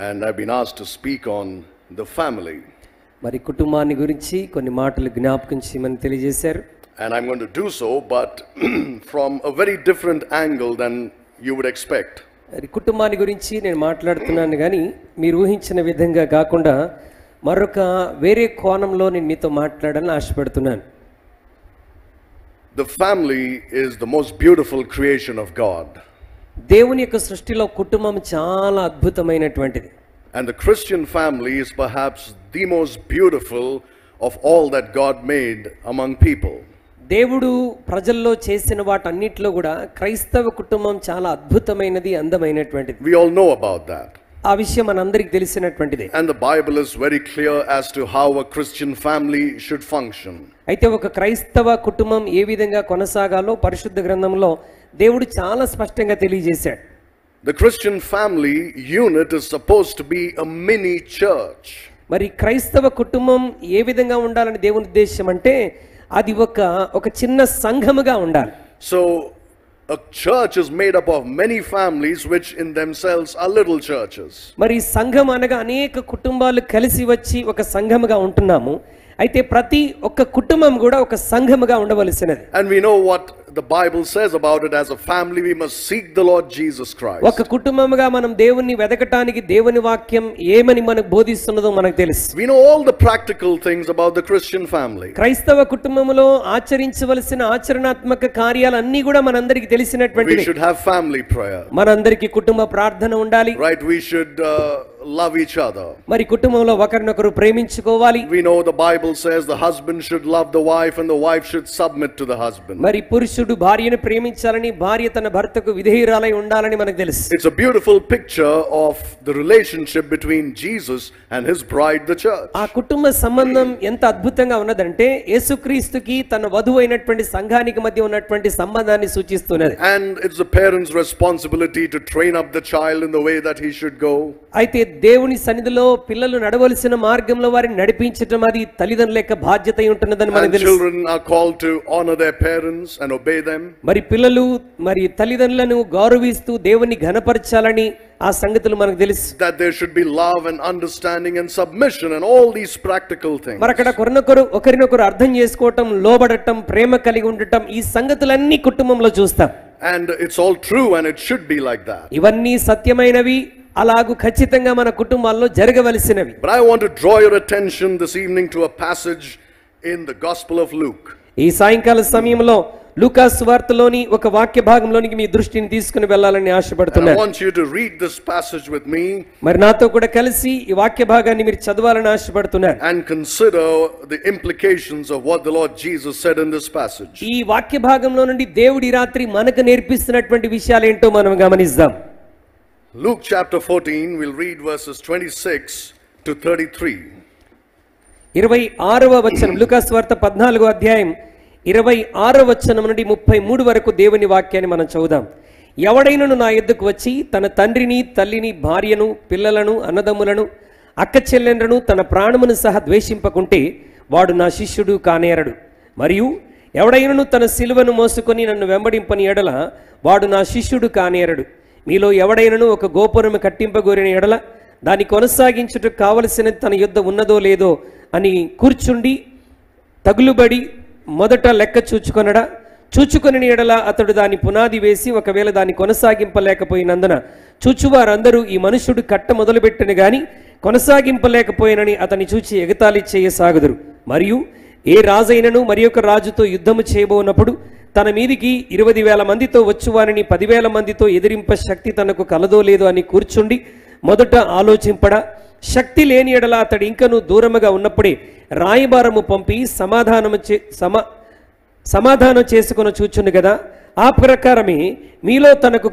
And I've been asked to speak on the family. మరి కుటుంబాన్ని గురించి కొన్ని మాటలు జ్ఞాపకం చేయమని తెలియజేశారు. And I'm going to do so, but from a very different angle than you would expect. కుటుంబాన్ని గురించి నేను మాట్లాడుతున్నాను కానీ మీరు ఊహించిన విధంగా కాకుండా మరొక వేరే కోణంలో నేను మీతో మాట్లాడాలని ఆశపడుతున్నాను. The family is the most beautiful creation of God. దేవుని యొక్క సృష్టిలో కుటుంబం చాలా అద్భుతమైనటువంటిది. And the Christian family is perhaps the most beautiful of all that God made among people. దేవుడు ప్రజల్లో చేసిన వాటన్నిటిలో కూడా క్రైస్తవ కుటుంబం చాలా అద్భుతమైనది, అందమైనటువంటిది. We all know about that. ఆ విషయం మనందరికీ తెలిసినటువంటిదే. And the Bible is very clear as to how a Christian family should function. అయితే ఒక క్రైస్తవ కుటుంబం ఏ విధంగా కొనసాగాలో పరిశుద్ధ గ్రంథంలో దేవుడు చాలా స్పష్టంగా తెలియజేశాడు. The Christian family unit is supposed to be a mini church. మరి క్రైస్తవ కుటుంబం ఏ విధంగా ఉండాలని దేవుని ఉద్దేశం అంటే అది ఒక చిన్న సంఘముగా ఉండాలి. So a church is made up of many families which in themselves are little churches. మరి సంఘం అనగా అనేక కుటుంబాలు కలిసి వచ్చి ఒక సంఘముగా ఉంటున్నాము. అయితే ప్రతి ఒక్క కుటుంబం కూడా ఒక సంఘముగా ఉండవలసినది. And we know what the Bible says about it. As a family we must seek the Lord Jesus Christ. ఒక కుటుంబముగా మనం దేవుణ్ణి వెదకటానికి దేవుని వాక్యం ఏమని మనకు బోధిస్తున్నదో మనకు తెలుసు. We know all the practical things about the Christian family. క్రైస్తవ కుటుంబములో ఆచరించవలసిన ఆచరణాత్మక కార్యాలన్నీ కూడా మనందరికీ తెలిసినటువంటివి. We should have family prayer. మనందరికీ కుటుంబ ప్రార్థన ఉండాలి. Right, we should love each other. మరి కుటుంబంలో ఒకరినొకరు ప్రేమించుకోవాలి. We know the Bible says the husband should love the wife and the wife should submit to the husband. మరి పురుషుడు భార్యను ప్రేమించాలని, భార్య తన భర్తకు విధేయురాలై ఉండాలని మనకు తెలుసు. It's a beautiful picture of the relationship between Jesus and his bride the church. ఆ కుటుంబ సంబంధం ఎంత అద్భుతంగా ఉన్నదంటే యేసుక్రీస్తుకి తన వధువు అయినటువంటి సంఘానికి మధ్య ఉన్నటువంటి సంబంధాన్ని సూచిస్తున్నది. And it's the parents' responsibility to train up the child in the way that he should go. అయితే దేవుని సన్నిధిలో పిల్లలు నడవలసిన మార్గంలో వారిని నడిపించడం అది తల్లిదండ్రుల యొక్క బాధ్యత అయి ఉంటున్నదని మనకు తెలుసు. Children are called to honor their parents and obey them. మరి పిల్లలు మరి తల్లిదండ్రులను గౌరవిస్తూ దేవుని ఘనపరచాలని ఆ సంగతులు మనకు తెలుసు. That there should be love and understanding and submission and all these practical things. మరి అక్కడ ఒకరినొకరు అర్థం చేసుకోవటం, లోబడటం, ప్రేమ కలిగి ఉండటం, ఈ సంగతులన్నీ కుటుంబంలో చూస్తాం. And it's all true and it should be like that. ఇవన్నీ సత్యమైనవి, అలాగూ ఖచ్చితంగా మన కుటుంబాల్లో జరగవలసినవి. But I want to draw your attention this evening to a passage in the Gospel of Luke. ఈ సాయంకాల సమయంలో లూకా సువార్తలోని ఒక వాక్య భాగంలోనికి మీ దృష్టిని తీసుకుని వెళ్ళాలని ఆశపడుతున్నాను. I want you to read this passage with me. మరి నాతో కూడా కలిసి ఈ వాక్య భాగాన్ని మీరు చదవాలని ఆశపడుతున్నాను. And consider the implications of what the Lord Jesus said in this passage. ఈ వాక్య భాగంలో నుండి దేవుడి రాత్రి మనకు నేర్పిస్తున్నటువంటి విషయాలు ఏంటో మనం గమనిద్దాం. Luke chapter 14, we'll read verses 26 to 33. 26వ వచనం, లూకా సువార్త 14వ అధ్యాయం 26వ వచనం నుండి 33 వరకు దేవుని వాక్యాన్ని మనం చదువుదాం. ఎవడైనను నా యొద్దకు వచ్చి తన తండ్రిని, తల్లిని, భార్యను, పిల్లలను, అన్నదమ్ములను, అక్క చెల్లెండ్రను, తన ప్రాణమును సహా ద్వేషింపకుంటే వాడు నా శిష్యుడు కానేరడు. మరియు ఎవడైనను తన సిలువను మోసుకొని నన్ను వెంబడింపని ఎడల వాడు నా శిష్యుడు కానేరడు. మీలో ఎవడైనను ఒక గోపురము కట్టింపగోరిన ఎడల దాన్ని కొనసాగించుటకు కావలసినది తన యుద్ధ ఉన్నదో లేదో అని కూర్చుండి తగులుబడి మొదట లెక్క చూచుకొని ఎడల అతడు దాని పునాది వేసి ఒకవేళ దాన్ని కొనసాగింపలేకపోయినందున చూచువారందరూ ఈ మనుషుడు కట్ట మొదలుపెట్టను గాని కొనసాగింపలేకపోయినని అతని చూచి ఎగతాళి చేయసాగుదురు. మరియు ఏ రాజైనను మరి ఒక రాజుతో యుద్ధము చేయబోనప్పుడు తన మీదికి 20,000 మందితో వచ్చువారిని 10,000 మందితో ఎదిరింప శక్తి తనకు కలదో లేదో అని కూర్చుండి మొదట ఆలోచింపడా, శక్తి లేని ఎడల అతడు ఇంకను దూరముగా ఉన్నప్పుడే రాయబారము పంపి సమాధానం చేసుకొని చూచుండు కదా. ఆ ప్రకారమే మీలో తనకు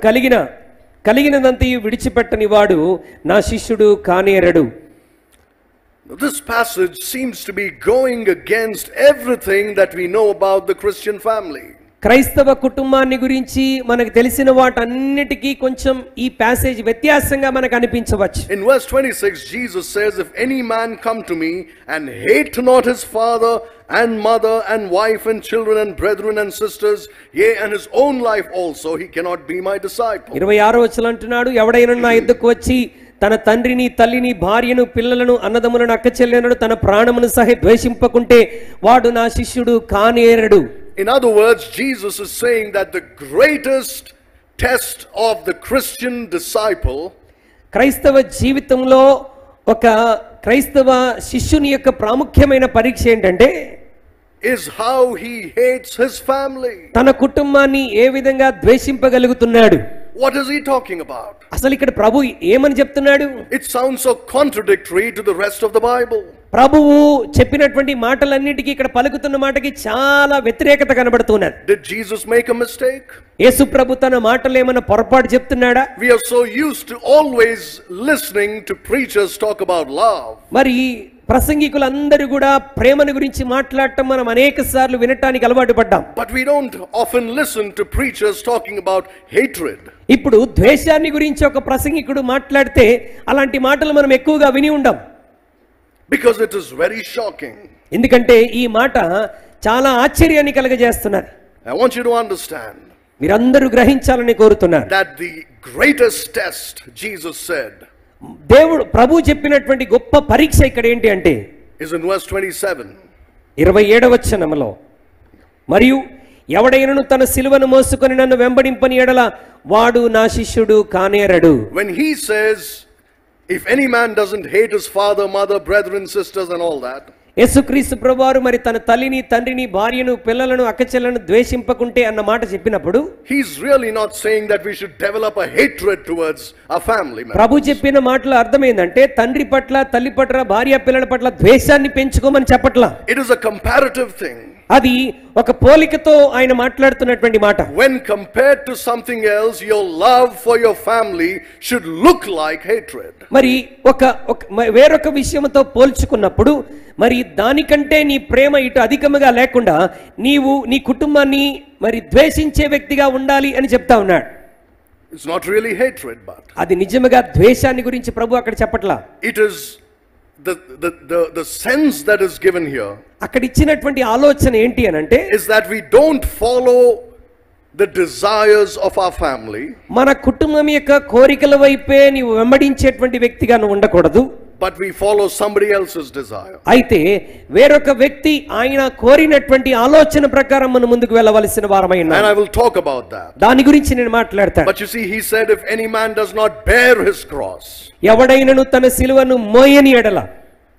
కలిగినదంతయు విడిచిపెట్టని వాడు నా శిష్యుడు కానేరడు. This passage seems to be going against everything that we know about the Christian family. క్రైస్తవ కుటుంబాన్ని గురించి మనకు తెలిసిన వాటన్నిటికీ కొంచెం ఈ ప్యాసేజ్ వ్యత్యాసంగా మనకు అనిపించవచ్చు. In verse 26 Jesus says, if any man come to me and hate not his father and mother and wife and children and brethren and sisters, yea and his own life also, he cannot be my disciple. 26వ వచనం అంటున్నాడు, ఎవడైనా నా యొద్దకు వచ్చి తన తండ్రిని తల్లిని భార్యను పిల్లలను అన్నదమ్ములను అక్క చెల్లెలను తన ప్రాణమును సహా ద్వేషింపకుంటే వాడు నా శిష్యుడు కానేరడు. In other words, Jesus is saying that the greatest test of the Christian disciple క్రైస్తవ జీవితంలో ఒక క్రైస్తవ శిష్యుని యొక్క ప్రాముఖ్యమైన పరీక్ష ఏంటంటే is how he hates his family. తన కుటుంబాన్ని ఏ విధంగా ద్వేషింపగలుగుతున్నాడు. What is he talking about? అసలు ఇక్కడ ప్రభు ఏమని చెప్తున్నాడు? It sounds so contradictory to the rest of the Bible. ప్రభువు చెప్పినటువంటి మాటలన్నిటికీ ఇక్కడ పలుకుతున్న మాటకి చాలా వ్యతిరేకత కనబడుతున్నది. Did Jesus make a mistake? యేసు ప్రభు తన మాటలు ఏమైనా పొరపాటు చెప్తున్నాడా? We are so used to always listening to preachers talk about love. మరి ప్రసంగికులందరూ కూడా ప్రేమను గురించి మాట్లాడటం మనం అనేక సార్లు వినటానికి అలవాటు పడ్డాం. But we don't often listen to preachers talking about hatred. ఇప్పుడు ద్వేషాన్ని గురించి ఒక ప్రసంగికుడు మాట్లాడితే అలాంటి మాటలు మనం ఎక్కువగా విని ఉండం. Because it is very shocking. ఎందుకంటే ఈ మాట చాలా ఆశ్చర్యాన్ని కలుగజేస్తున్నది. I want you to understand మీరందరూ గ్రహించాలని కోరుతున్నారు that the greatest test, Jesus said, దేవుడు ప్రభు చెప్పినటువంటి గొప్ప పరీక్ష ఇక్కడ ఏంటి అంటే is in verse 27. 27వ వచనములో, మరియు ఎవడైనను తన సిలువను మోసుకొని నన్ను వెంబడింపని ఎడల వాడు నా శిష్యుడు కానేరడు. When he says, if any man doesn't hate his father, mother, brethren, sisters and all that, యేసుక్రీస్తు ప్రభువారు మరి తన తల్లిని తండ్రిని భార్యను పిల్లలను అక్కచెల్లెలను ద్వేషింపకుంటే అన్న మాట చెప్పినప్పుడు he's really not saying that we should develop a hatred towards our family members. ప్రభు చెప్పిన మాటలో అర్థం ఏంటంటే తండ్రి పట్ల తల్లి పట్ల భార్య పిల్లల పట్ల ద్వేషాన్ని పెంచుకోమని చెప్పట్లా. It is a comparative thing. అది ఒక పోలికతో ఆయన మాట్లాడుతున్నటువంటి మాట. When compared to something else, your love for your family should look like hatred. మరి వేరొక విషయంతో పోల్చుకున్నప్పుడు మరి దానికంటే నీ ప్రేమ ఇటు అధికముగా లేకుండా నీవు నీ కుటుంబాన్ని మరి ద్వేషించే వ్యక్తిగా ఉండాలి అని చెప్తా ఉన్నాడు. It's not really hatred, but అది నిజముగా ద్వేషాన్ని గురించి ప్రభు అక్కడ చెప్పట్లా. it is the sense that is given here అక్కడ ఇచ్చినటువంటి ఆలోచన ఏంటి అని అంటే is that we don't follow the desires of our family. మన కుటుంబం యొక్క కోరికల వైపే నీవు వెంబడించేటువంటి వ్యక్తిగా నువ్వు ఉండకూడదు. But we follow somebody else's desire. అయితే వేరొక వ్యక్తి ఆయన కోరినటువంటి ఆలోచన ప్రకారం మనం ముందుకు వెళ్ళవలసిన వారమై ఉన్నాం. And I will talk about that. దాని గురించి నేను మాట్లాడతాను. But you see, he said, if any man does not bear his cross, ఎవడైనను తన సిలువను మోయని ఎడల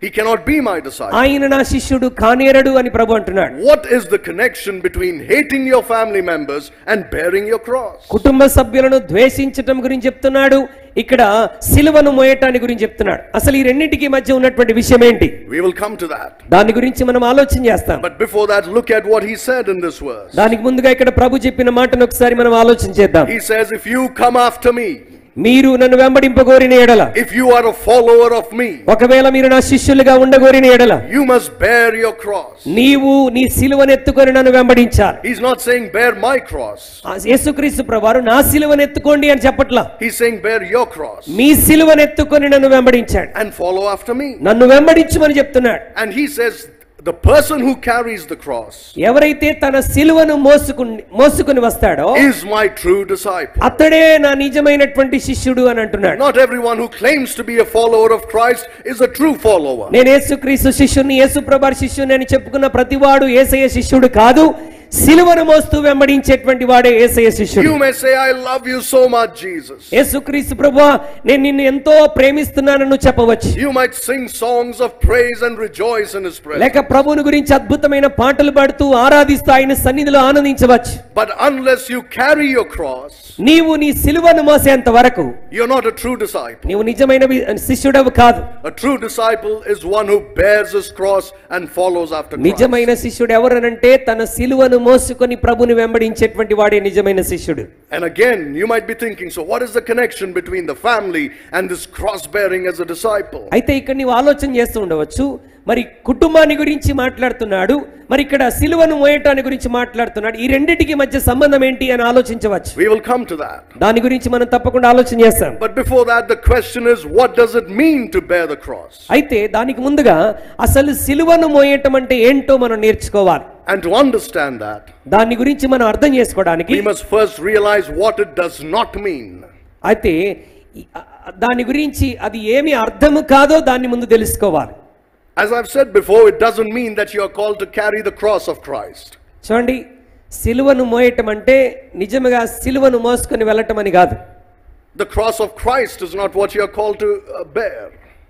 he cannot be my disciple. ఆయన నా శిష్యుడు కానేరడు అని ప్రభు అంటున్నాడు. What is the connection between hating your family members and bearing your cross? కుటుంబ సభ్యులను ద్వేషించటం గురించి చెప్తున్నాడు, ఇక్కడ సిలువను మోయటాన్ని గురించి చెప్తున్నాడు. అసలు ఈ రెండింటికి మధ్య ఉన్నటువంటి విషయం ఏంటి? We will come to that. దాని గురించి మనం ఆలోచన చేస్తాం. But before that, look at what he said in this verse. దానికి ముందుగా ఇక్కడ ప్రభు చెప్పిన మాటను ఒకసారి మనం ఆలోచన చేద్దాం. He says, if you come after me, మీరు నన్ను వెంబడింపగోరిన ఎడల, if you are a follower of me, ఒకవేళ మీరు నా శిష్యులుగా ఉండగోరిన ఎడల, you must bear your cross. నీవు నీ సిలువను ఎత్తుకొని నన్ను వెంబడించాలి. He's not saying bear my cross. యేసుక్రీస్తు ప్రభువారు నా సిలువను ఎత్తుకోండి అని చెప్పట్లా. He's saying bear your cross. మీ సిలువను ఎత్తుకొని నన్ను వెంబడించాడు, and follow after me. నన్ను వెంబడించమని చెప్తున్నాడు. And he says the person who carries the cross, ఎవరైతే తన సిలువను మోసుకొని వస్తాడో, is my true disciple. అతడే నా నిజమైనటువంటి శిష్యుడు అని అంటున్నాడు. Not everyone who claims to be a follower of Christ is a true follower. నేను యేసుక్రీస్తు శిష్యుని, యేసుప్రభు శిష్యుని అని చెప్పుకున్న ప్రతివాడు యేసయ్య శిష్యుడు కాదు. సిలువను మోస్తూ వెంబడించేటువంటి వాడే యేసయ్య శిష్యుడు. You may say, I love you so much, Jesus. యేసుక్రీస్తు ప్రభువా నేను నిన్ను ఎంతో ప్రేమిస్తున్నానని చెప్పవచ్చు. You might sing songs of praise and rejoice in his presence. లేక ప్రభువుని గురించి అద్భుతమైన పాటలు పాడుతూ ఆరాధిస్తూ ఆయన సన్నిధిలో ఆనందించవచ్చు. But unless you carry your cross, నీవు నీ సిలువను మోసేంత వరకు you're not a true disciple. నీవు నిజమైన శిష్యుడవు కాదు. A true disciple is one who bears his cross and follows after Christ. నిజమైన శిష్యుడు ఎవరనంటే తన సిలువను మోసుకొని ప్రభుని వెంబడించేటువంటి వాడే నిజమైన శిష్యుడు. And again you might be thinking, so what is the connection between the family and this cross bearing as a disciple? అయితే ఇక్కడ నీవు ఆలోచన చేస్తూ ఉండవచ్చు, మరి కుటుంబాన్ని గురించి మాట్లాడుతున్నాడు, మరి ఇక్కడ సిలువను మోయటాన్ని గురించి మాట్లాడుతున్నాడు, ఈ రెండింటికి మధ్య సంబంధం ఏంటి అని ఆలోచించవచ్చు. We will come to that. దాని గురించి మనం తప్పకుండా ఆలోచన చేస్తాం. But before that, the question is, what does it mean to bear the cross? అయితే దానికి ముందుగా అసలు సిలువను మోయటం అంటే ఏంటో మనం నేర్చుకోవాలి. And to understand that, దాని గురించి మనం అర్థం చేసుకోవడానికి we must first realize what it does not mean. అయితే దాని గురించి అది ఏమి అర్థము కాదో దాన్ని ముందు తెలుసుకోవాలి. As I've said before, it doesn't mean that you are called to carry the cross of Christ. చూడండి, సిలువను మోయటం అంటే నిజముగా సిలువను మోసుకొని వెళ్ళటం అని కాదు. The cross of Christ is not what you are called to bear.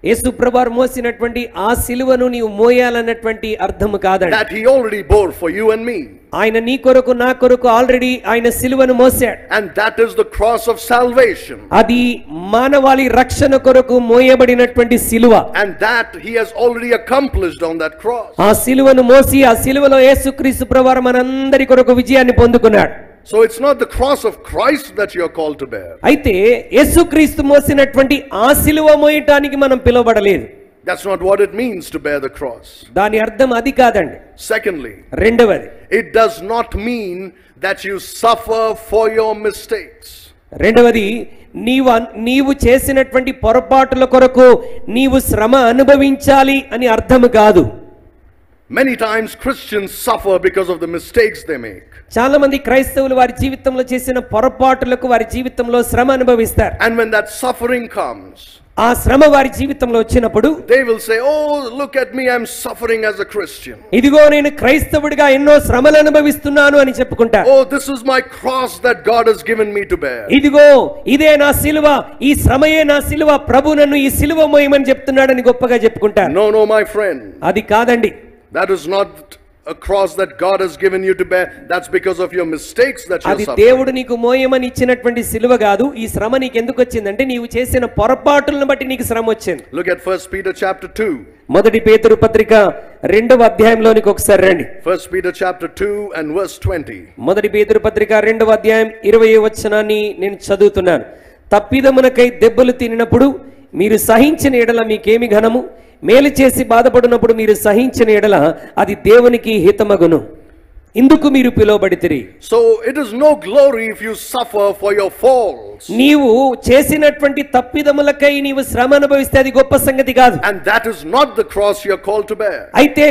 యేసు ప్రభువారు మోసినటువంటి ఆ సిలువను నీవు మోయాలన్నటువంటి అర్థము కాదండి. That he already bore for you and me. ఆయన నీ కొరకు నా కొరకు ఆల్రెడీ ఆయన సిలువను మోసాడు. And that is the cross of salvation. అది మానవాళి రక్షణ కొరకు మోయబడినటువంటి సిలువ. And that he has already accomplished on that cross. ఆ సిలువను మోసి ఆ సిలువలో యేసుక్రీస్తు ప్రభువారు మనందరి కొరకు విజయాన్ని పొందుకున్నాడు. So it's not the cross of Christ that you are called to bear. అయితే యేసుక్రీస్తు మోసినటువంటి ఆ సిలువ మోయటానికి మనం పిలువబడలేదు. That's not what it means to bear the cross. దాని అర్థం అది కాదండి. Secondly, రెండవది, it does not mean that you suffer for your mistakes. రెండవది, నీవు చేసినటువంటి పొరపాటుల కొరకు నీవు శ్రమ అనుభవించాలి అని అర్థము కాదు. Many times Christians suffer because of the mistakes they make. చాలా మంది క్రైస్తవులు వారి జీవితంలో చేసిన పొరపాటులకు వారి జీవితంలో శ్రమ అనుభవిస్తారు. And when that suffering comes, ఆ శ్రమ వారి జీవితంలో వచ్చినప్పుడు they will say, "Oh, look at me, I'm suffering as a Christian. ఇదిగో నేను క్రైస్తవుడిగా ఎన్నో శ్రమలు అనుభవిస్తున్నాను" అని చెప్పుకుంటారు. Oh, this is my cross that God has given me to bear. ఇదిగో ఇదే నా సిలువ, ఈ శ్రమయే నా సిలువ, ప్రభు నన్ను ఈ సిలువ మోయమని చెప్తున్నాడని గొప్పగా చెప్పుకుంటారు. No, my friend. అది కాదండి. That is not a cross that God has given you to bear. That's because of your mistakes that you అది suffer. దేవుడు నీకు మోయమని ఇచ్చినటువంటి సిలువ కాదు. ఈ శ్రమ నీకు ఎందుకు వచ్చిందంటే నీవు చేసిన పొరపాటులను బట్టి నీకు శ్రమ వచ్చింది. Look at 1 Peter chapter 2. మొదటి పేతురు పత్రిక 2వ అధ్యాయంలోనికి ఒకసారి రండి. 1 Peter chapter 2 and verse 20. మొదటి పేతురు పత్రిక 2వ అధ్యాయం 20వ వచనాన్ని నేను చదువుతున్నాను. తప్పిదమునకై దెబ్బలు తినినప్పుడు మీరు సహించిన ఎడల మీకేమి ఘనము? మేలు చేసి బాధపడినప్పుడు మీరు సహించిన ఎడల అది దేవునికి హితమగును. ఇందుకు మీరు పిలువబడితిరి. So it is no glory if you suffer for your faults. నీవు చేసినటువంటి తప్పిదములకై నీవు శ్రమ అనుభవిస్తే అది గొప్ప సంగతి కాదు. And that is not the cross you are called to bear. అయితే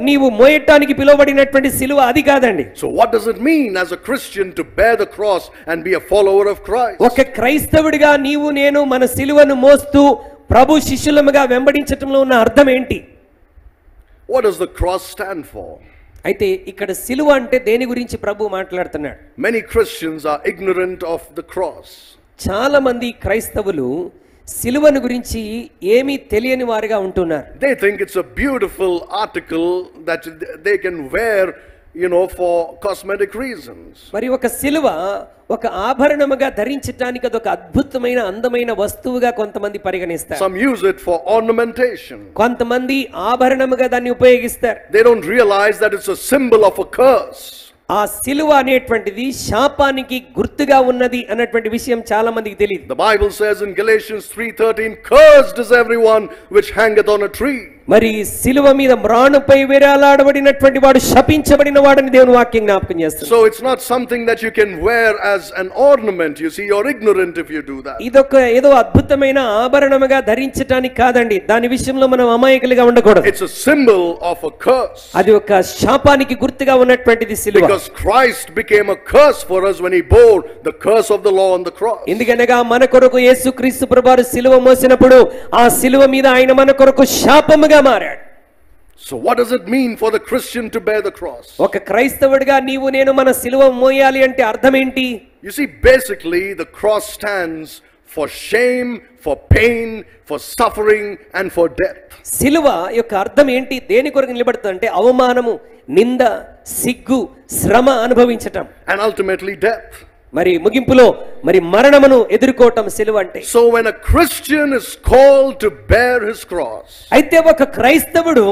నీవు మోయటానికి పిలువబడినటువంటి సిలువ అది కాదండి. So what does it mean as a Christian to bear the cross and be a follower of Christ? ఒక క్రైస్తవుడిగా నీవు నేను మన సిలువను మోస్తూ ప్రభు శిష్యులముగా వెంబడించటంలో ఉన్న అర్థం ఏంటి? What does the cross stand for? అయితే ఇక్కడ సిలువ అంటే దేని గురించి ప్రభు మాట్లాడుతున్నాడు? Many Christians are ignorant of the cross. చాలా మంది క్రైస్తవులు సిలువను గురించి ఏమీ తెలియని వారిగా ఉంటున్నారు. They think it's a beautiful article that they can wear, for cosmetic reasons. మరి ఒక సిలువ ఒక ఆభరణముగా ధరించడానికి అదొక అద్భుతమైన అందమైన వస్తువుగా కొంతమంది పరిగణిస్తారు. Some use it for ornamentation. కొంతమంది ఆభరణముగా దాన్ని ఉపయోగిస్తారు. They don't realize that it's a symbol of a curse. ఆ సిలువ అనేటువంటిది శాపానికి గుర్తుగా ఉన్నది అన్నటువంటి విషయం చాలా మందికి తెలియదు. The Bible says in Galatians 3:13, "Cursed is everyone which hangeth on a tree." మరి సిలువ మీద మ్రాణుపై వేలాడబడినటువంటి వాడు శపించబడిన వాడని దేవుని వాక్యం జ్ఞాపకం చేస్తుంది. So it's not something that you can wear as an ornament. You see, you're ignorant if you do that. ఇదొక ఏదో అద్భుతమైన ఆభరణముగా ధరించడానికి కాదండి. దాని విషయంలో మనం అమాయకులుగా ఉండకూడదు. It's a symbol of a curse. అది ఒక శాపానికి గుర్తుగా ఉన్నటువంటిది సిలువ. Because Christ became a curse for us when he bore the curse of the law on the cross. ఎందుకనగా మన కొరకు యేసుక్రీస్తు ప్రభువారు సిలువ మోసినప్పుడు ఆ సిలువ మీద ఆయన మన కొరకు శాపముగా మారాడు. So what does it mean for the Christian to bear the cross? ఒక క్రైస్తవుడిగా నీవు నేను మన సిలువ మోయాలి అంటే అర్థం ఏంటి? You see, basically the cross stands for shame, for pain, for suffering and for death. సిలువ యొక్క అర్థం ఏంటి? దేని కొరకు నిలబడుతుంది అంటే అవమానము, నింద, సిగ్గు, శ్రమ అనుభవించటం and ultimately death. మరి ముగింపులో మరి మరణమును ఎదుర్కోవటం సిలువ అంటే. So when a Christian is called to bear his cross, అయితే ఒక క్రైస్తవుడు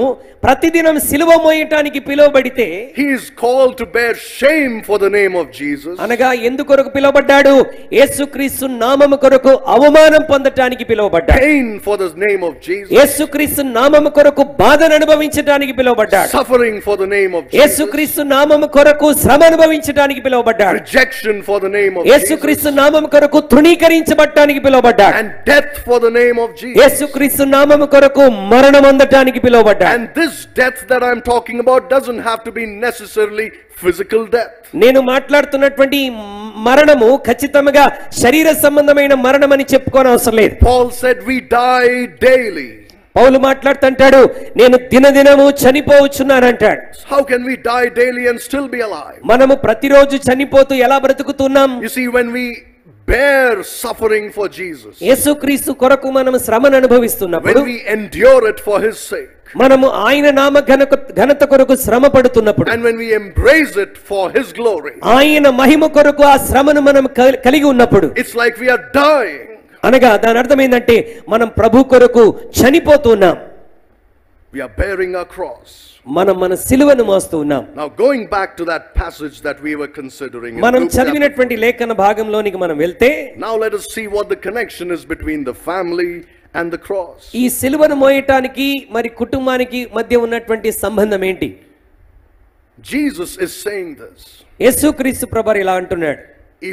ప్రతిదినం సిలువ మోయటానికి పిలువబడితే he is called to bear shame for the name of Jesus. అనగా ఎందుకొరకు పిలువబడ్డాడు? యేసుక్రీస్తు నామము కొరకు అవమానం పొందటానికి పిలువబడ్డాడు. Pain for the name of Jesus. యేసుక్రీస్తు నామము కొరకు బాధను అనుభవించడానికి పిలువబడ్డాడు. Suffering for the name of Jesus. యేసుక్రీస్తు నామము కొరకు శ్రమ అనుభవించడానికి పిలువబడ్డాడు. Rejection for the name of Jesus. యేసుక్రీస్తు నామము కొరకు తృణీకరించబడటానికి పిలువబడ్డాడు. And death for the name of Jesus. యేసుక్రీస్తు నామము కొరకు మరణం పొందటానికి పిలువబడ్డాడు. And this death that I'm talking about doesn't have to be necessarily physical death. నేను మాట్లాడుతున్నటువంటి మరణము ఖచ్చితంగా శరీర సంబంధమైన మరణం అని చెప్పుకోని అవసరం లేదు. Paul said we die daily. పౌలు మాట్లాడుతుంటాడు, నేను దినదినము చనిపోవచ్చున్నాను అంటాడు. How can we die daily and still be alive? మనము ప్రతిరోజు చనిపోతూ ఎలా బ్రతుకుతున్నాం? You see, when we bear suffering for Jesus, యేసుక్రీస్తు కొరకు మనం శ్రమను అనుభవిస్తున్నప్పుడు, when we endure it for his sake, మనము ఆయన నామ ఘనత కొరకు శ్రమ పడుతున్నప్పుడు, and when we embrace it for his glory, ఆయన మహిమ కొరకు ఆ శ్రమను మనం కలిగి ఉన్నప్పుడు, it's like we are dying. అనగా దాని అర్థం ఏంటంటే మనం ప్రభు కొరకు చనిపోతున్నాం. We are bearing our cross. మనం మన సిలువను మోస్తూ ఉన్నాం. Now going back to that passage that we were considering, మనం చదివినటువంటి లేఖన భాగంలోనికి మనం వెళ్తే, now let us see what the connection is between the family and the cross. ఈ సిలువను మోయటానికి మరి కుటుంబానికి మధ్య ఉన్నటువంటి సంబంధం ఏంటి? Jesus is saying this. యేసుక్రీస్తు ప్రభువు ఇలా అంటున్నాడు,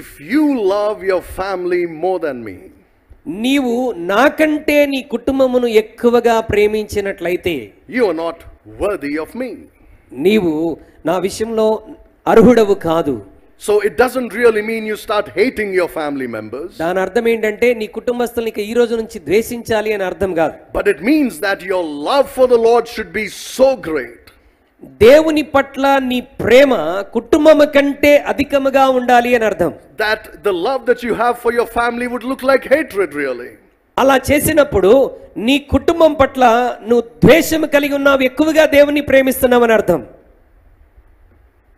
if you love your family more than me, నీవు నాకంటే నీ కుటుంబమును ఎక్కువగా ప్రేమించినట్లయితే, you are not worthy of me. నీవు నా విషయంలో అర్హుడవు కాదు. So it doesn't really mean you start hating your family members. దాని అర్థం ఏంటంటే నీ కుటుంబస్తుల్ని ఈ రోజు నుంచి ద్వేషించాలి అని అర్థం కాదు. But it means that your love for the Lord should be so great. దేవుని పట్ల నీ ప్రేమ కుటుంబము కంటే అధికముగా ఉండాలి అని అర్థం. That the love that you have for your family would look like hatred really. అలా చేసినప్పుడు నీ కుటుంబం పట్ల నువ్వు ద్వేషం కలిగి ఉన్నావు, ఎక్కువగా దేవుని ప్రేమిస్తున్నావు అని అర్థం.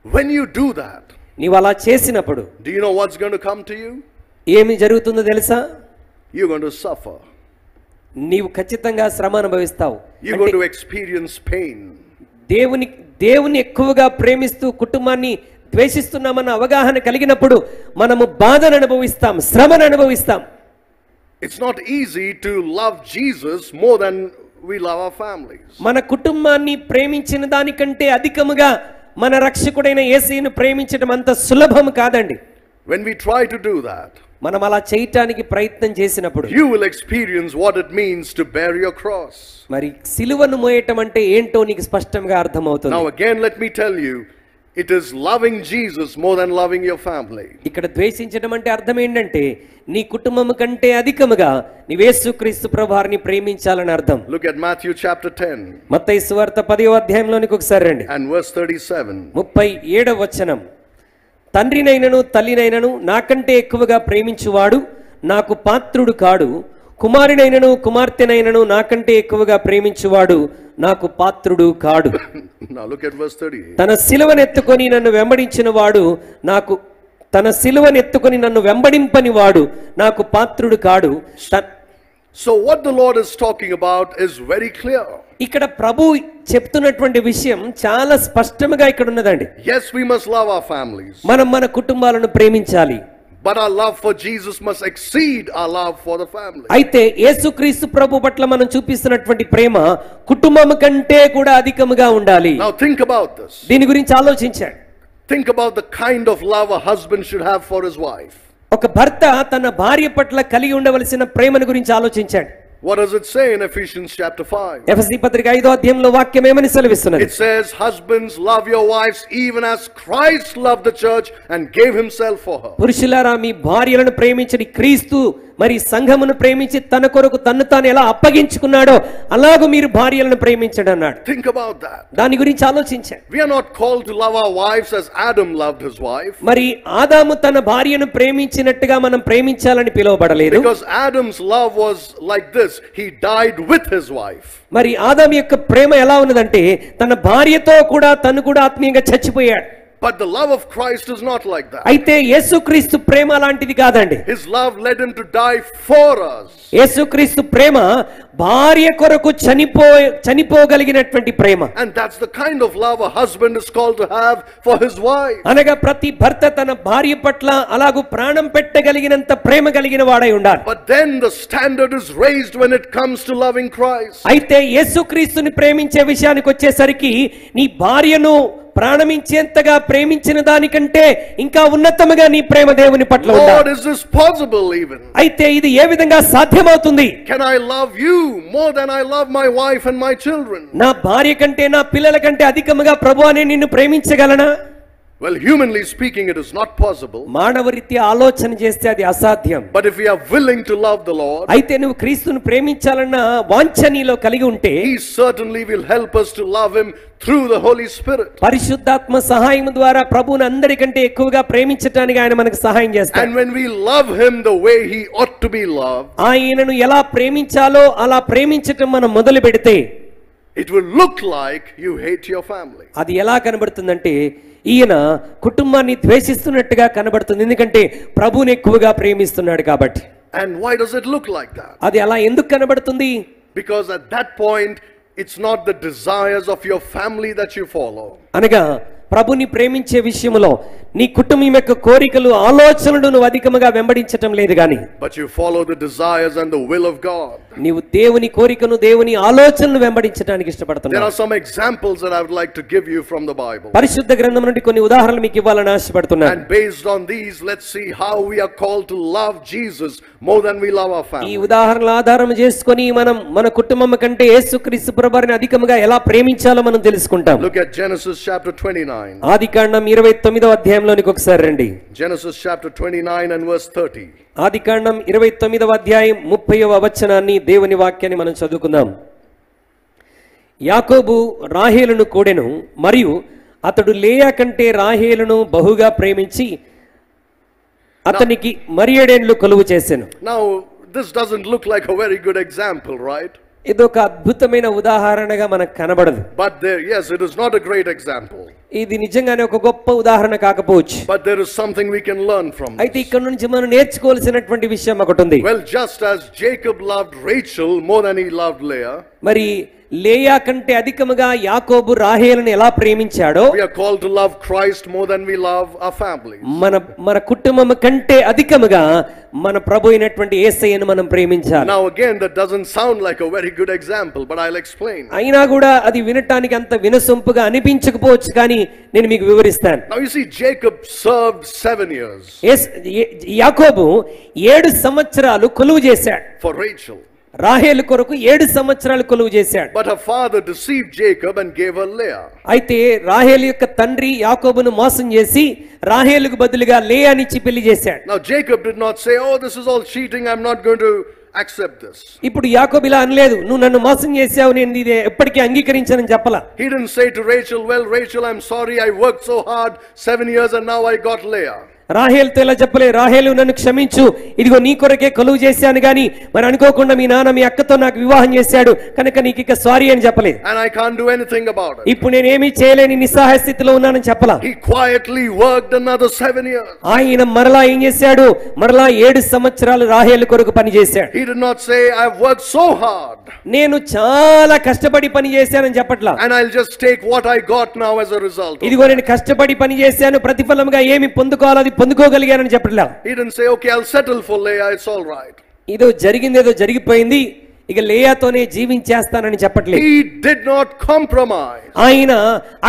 When you do that, నీవు అలా చేసినప్పుడు do you know what's going to come to you? ఏమి జరుగుతుందో తెలుసా? You're going to suffer. నీవు ఖచ్చితంగా శ్రమ అనుభవిస్తావు. You're going to experience pain. దేవుని ఎక్కువగా ప్రేమిస్తూ కుటుంబాన్ని ద్వేషిస్తున్నామన్న అవగాహన కలిగినప్పుడు మనము బాధను అనుభవిస్తాం, శ్రమను అనుభవిస్తాం. It's not easy to love Jesus more than we love our families. మన కుటుంబాన్ని ప్రేమించిన దానికంటే అధికముగా మన రక్షకుడైన యేసును ప్రేమించడం అంత సులభం కాదండి. When we try to do that, మనం అలా చేయటానికి ప్రయత్నం చేసినప్పుడు you will experience what it means to bear your cross. మరి సిలువను మోయటం అంటే ఏంటో నీకు స్పష్టంగా అర్థమవుతుంది. Now again let me tell you, it is loving Jesus more than loving your family. ఇక్కడ ద్వేషించడం అంటే అర్థం ఏంటంటే నీ కుటుంబం కంటే అధికముగా నీ యేసుక్రీస్తు ప్రభువారిని ప్రేమించాలని అర్థం. Look at Matthew chapter 10 మత్తయి సువార్త 10వ అధ్యాయంలోనికి ఒకసారి రండి. and verse 37. 37వ వచనం, తండ్రినైనను తల్లినైనను నాకంటే ఎక్కువగా ప్రేమించువాడు నాకు పాత్రుడు కాడు, కుమారునైనను కుమార్తెనైనను నాకంటే ఎక్కువగా ప్రేమించువాడు నాకు పాత్రుడు కాడు. Now look at verse 38. తన సిలువనెత్తుకొని నన్ను వెంబడించిన వాడు నాకు తన సిలువనెత్తుకొని నన్ను వెంబడింపని వాడు నాకు పాత్రుడు కాడు. So what the Lord is talking about is very clear. ఇక్కడ ప్రభు చెప్తున్నటువంటి విషయం చాలా స్పష్టంగా ఇక్కడ ఉన్నదండి. Yes, we must love our families. మనం మన కుటుంబాలను ప్రేమించాలి. But our love for Jesus must exceed our love for the family. అయితే యేసుక్రీస్తు ప్రభు పట్ల మనం చూపిస్తున్నటువంటి ప్రేమ కుటుంబం కంటే కూడా అధికముగా ఉండాలి. Now think about this. దీని గురించి ఆలోచించండి. Think about the kind of love a husband should have for his wife. ఒక భర్త తన భార్య పట్ల కలిగి ఉండవలసిన ప్రేమను గురించి ఆలోచించండి. What does it say in Ephesians chapter 5? ఎఫెసీ పత్రిక 5వ అధ్యాయంలో వాక్యం ఏమని సెలవిస్తున్నది? It says, husbands, love your wives even as Christ loved the church and gave himself for her. పురుషులారా మీ భార్యలను ప్రేమించని క్రీస్తు మరి సంఘమును ప్రేమించి తన కొరకు తన్ను తాను ఎలా అప్పగించుకున్నాడో అలాగూ మీరు భార్యలను ప్రేమించండి అన్నాడు. Think about that. దాని గురించి ఆలోచించండి. We are not called to love our wives as Adam loved his wife. మరి ఆదాము తన భార్యను ప్రేమించినట్టుగా మనం ప్రేమించాలని పిలువబడలేదు. Because Adam's love was like this. He died with his wife. మరి ఆదాము యొక్క ప్రేమ ఎలా ఉన్నదంటే తన భార్యతో కూడా తను కూడా ఆత్మీయంగా చచ్చిపోయాడు. But the love of Christ is not like that. అయితే యేసుక్రీస్తు ప్రేమ అలాంటిది కాదండి. His love led him to die for us. యేసుక్రీస్తు ప్రేమ భార్య కొరకు చనిపోగలిగినటువంటి ప్రేమ. And that's the kind of love a husband is called to have for his wife. అనగా ప్రతి భర్త తన భార్య పట్ల అలాగూ ప్రాణం పెట్టగలిగినంత ప్రేమ కలిగిన వాడై ఉండాలి. But then the standard is raised when it comes to loving Christ. అయితే యేసుక్రీస్తుని ప్రేమించే విషయానికి వచ్చేసరికి నీ భార్యను ప్రాణమించేంతగా ప్రేమించిన దానికంటే ఇంకా ఉన్నతముగా నీ ప్రేమ దేవుని పట్ల ఉండాలి. Lord, is this possible even? అయితే ఇది ఏ విధంగా సాధ్యమవుతుంది? Can I love you more than I love my wife and my children? నా భార్య కంటే నా పిల్లల కంటే అధికముగా ప్రభువా నేను నిన్ను ప్రేమించగలనా? Well, humanly speaking, it is not possible. మానవరీత్యా ఆలోచన చేస్తే అది అసాధ్యం. But if we are willing to love the Lord, అయితే నువ్వు క్రీస్తును ప్రేమించాలన్న వాంఛ నీలో కలిగి ఉంటే He certainly will help us to love Him through the Holy Spirit. పరిశుద్ధాత్మ సహాయం ద్వారా ప్రభువుని అందరికంటే ఎక్కువగా ప్రేమించడానికి ఆయన మనకు సహాయం చేస్తాడు. And when we love Him the way He ought to be loved, ఆయనను ఎలా ప్రేమించాలో అలా ప్రేమించటం మనం మొదలు పెడితే it will look like you hate your family. అది ఎలా కనబడుతుందంటే ఈయన కుటుంబాన్ని ద్వేషిస్తున్నట్టుగా కనబడుతుంది, ఎందుకంటే ప్రభువుని ఎక్కువగా ప్రేమిస్తున్నాడు కాబట్టి. And why does it look like that? అది అలా ఎందుకు కనబడుతుంది? Because at that point it's not the desires of your family that you follow. అనగా ప్రభుని ప్రేమించే విషయంలో నీ కుటుంబం యొక్క కోరికలు ఆలోచనలు నువ్వు అధికముగా వెంబడించటం లేదు గాని, but you follow the desires and the will of God. నీవు దేవుని కోరికను దేవుని ఆలోచనను వెంబడించడానికి ఇష్టపడుతున్నావు. There are some examples that I would like to give you from the Bible. పరిశుద్ధ గ్రంథం నుండి కొన్ని ఉదాహరణలు మీకు ఇవ్వాలని ఆశపడుతున్నాను. And based on these, let's see how we are called to love Jesus more than we love our family. ఈ ఉదాహరణల ఆధారం చేసుకొని మనం మన కుటుంబం కంటే యేసుక్రీస్తు ప్రభువుని అధికముగా ఎలా ప్రేమించాలో మనం తెలుసుకుంటాం. Look at Genesis chapter 29. ఆదికాండం 29వ అధ్యాయంలోనికి ఒకసారి రండి. Genesis chapter 29 and verse 30. ఆదికాండం 29వ అధ్యాయం 30వ వచనాన్ని దేవుని వాక్యాన్ని మనం చదువుకుందాం. యాకోబు రాహేలును కూడెను, మరియు అతడు లేయా కంటే రాహేలును బహుగా ప్రేమించి అతనికి మరి 7 ఏండ్లు కొలువు చేసెను. Now this doesn't look like a very good example, right? ఇదొక అద్భుతమైన ఉదాహరణగా మనకు కనబడదు. But there, yes, it is not a great example. ఇది నిజంగానే ఒక గొప్ప ఉదాహరణ కాకపోవచ్చు. But there is something we can learn from this. అయితే ఇక్కడ నుంచి మనం నేర్చుకోవాల్సినటువంటి విషయం ఒకటి ఉంది. Well, just as Jacob loved Rachel more than he loved Leah, మరి లేయా కంటే అధికముగా యాకోబు రాహేలును ఎలా ప్రేమించాడో we are called to love Christ more than we love our families. మన కుటుంబం కంటే అధికముగా మన ప్రభు అయినటువంటి యేసయ్యను మనం ప్రేమించాలి. Now again, that doesn't sound like a very good example, but I'll explain. అయినా కూడా అది వినటానికి అంత వినసొంపుగా అనిపించకపోవచ్చు, కానీ నేను మీకు వివరిస్తాను. Now you see, Jacob served 7 years యాకోబు 7 సంవత్సరాలు కొలువు చేశాడు for Rachel. రాహేలు కొరకు 7 సంవత్సరాలు కొలువు చేశాడు. But her father deceived Jacob and gave her Leah. అయితే రాహేలు యొక్క తండ్రి యాకోబును మోసం చేసి రాహేలుకు బదులుగా లేయానిచ్చి పెళ్లి చేశాడు. Now Jacob did not say, "Oh, this is all cheating, I'm not going to accept this." ఇప్పుడు యాకోబు ఇలా అనలేదు, నువ్వు నన్ను మోసం చేశావు, నేను ఇది ఎప్పటికీ అంగీకరించనని చెప్పలా. He didn't say to Rachel, "Well, Rachel, I'm sorry, I worked so hard 7 years and now I got Leah." రాహేలుతో ఇలా చెప్పలే, రాహేలు నన్ను క్షమించు, ఇదిగో నీ కొరకే కొలువు చేశాను, గాని మరి అనుకోకుండా మీ నాన్న మీ అక్కతో నాకు వివాహం చేశాడు కనుక నీకు ఇక సారీ అని చెప్పలేదు. And I can't do anything about it. ఇప్పుడు నేనేమీ చేయలేని నిస్సహాయ స్థితిలో ఉన్నానని చెప్పలా. He quietly worked another 7 years. ఆయన మరలా ఏం చేశాడు, మరలా 7 సంవత్సరాలు రాహేలు కొరకు పని చేశాడు. He did not say, "I've worked so hard నేను చాలా కష్టపడి పని చేశానని చెప్పట్లా. and I'll just take what I got now as a result." ఇదిగో నేను కష్టపడి పని చేశాను, ప్రతిఫలంగా ఏమి పొందుకోవాలో అది పొందుకోగలిగానని చెప్పట్లా. He didn't say, "Okay, I'll settle for Leah, it's all right." ఇదో జరిగిందేదో జరిగిపోయింది, ఇక లేయాతోనే జీవించేస్తానని చెప్పట్లేదు. He did not compromise. ఆయన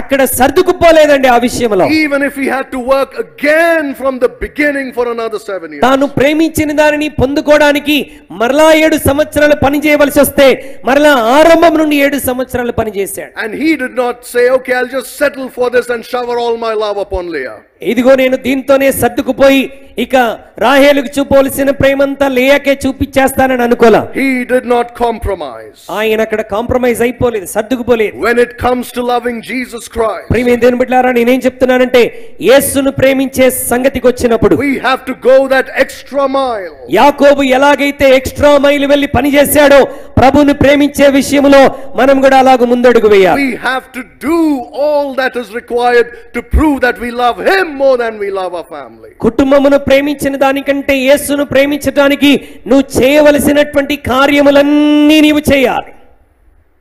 అక్కడ సర్దుకుపోలేదండి ఆ విషయంలో. Even if he had to work again from the beginning for another 7 years. తాను ప్రేమించిన దానిని పొందుకోవడానికి మరలా 7 సంవత్సరాలు పని చేయవలసి వస్తే మరలా ఆరంభం నుండి 7 సంవత్సరాలు పని చేశాడు. And he did not say, "Okay, I'll just settle for this and shower all my love upon Leah." ఇదిగో నేను దీంతోనే సర్దుకుపోయి ఇక రాహేలుకు చూపవలసిన ప్రేమంతా లేయాకే చూపించేస్తానని అనుకోలా. He did not compromise. ఆయన అక్కడ కాంప్రమైజ్ అయిపోలేదు, సర్దుకుపోలేదు. When it comes to loving Jesus Christ, ప్రియమైన దేవుని బిడ్డలారా, నేనేం చెప్తున్నానంటే యేసును ప్రేమించే సంగతికి వచ్చినప్పుడు we have to go that extra mile. యాకోబు ఎలాగైతే ఎక్స్ట్రా మైల్ వెళ్ళి పని చేశాడో ప్రభువుని ప్రేమించే విషయంలో మనం కూడా అలాగ ముందడుగు వేయాలి. We have to do all that is required to prove that we love him more than we love our family. కుటుంబమును ప్రేమించిన దానికంటే యేసును ప్రేమించడానికి నువ్వు చేయవలసినటువంటి కార్యములన్నీ నీవు చేయాలి.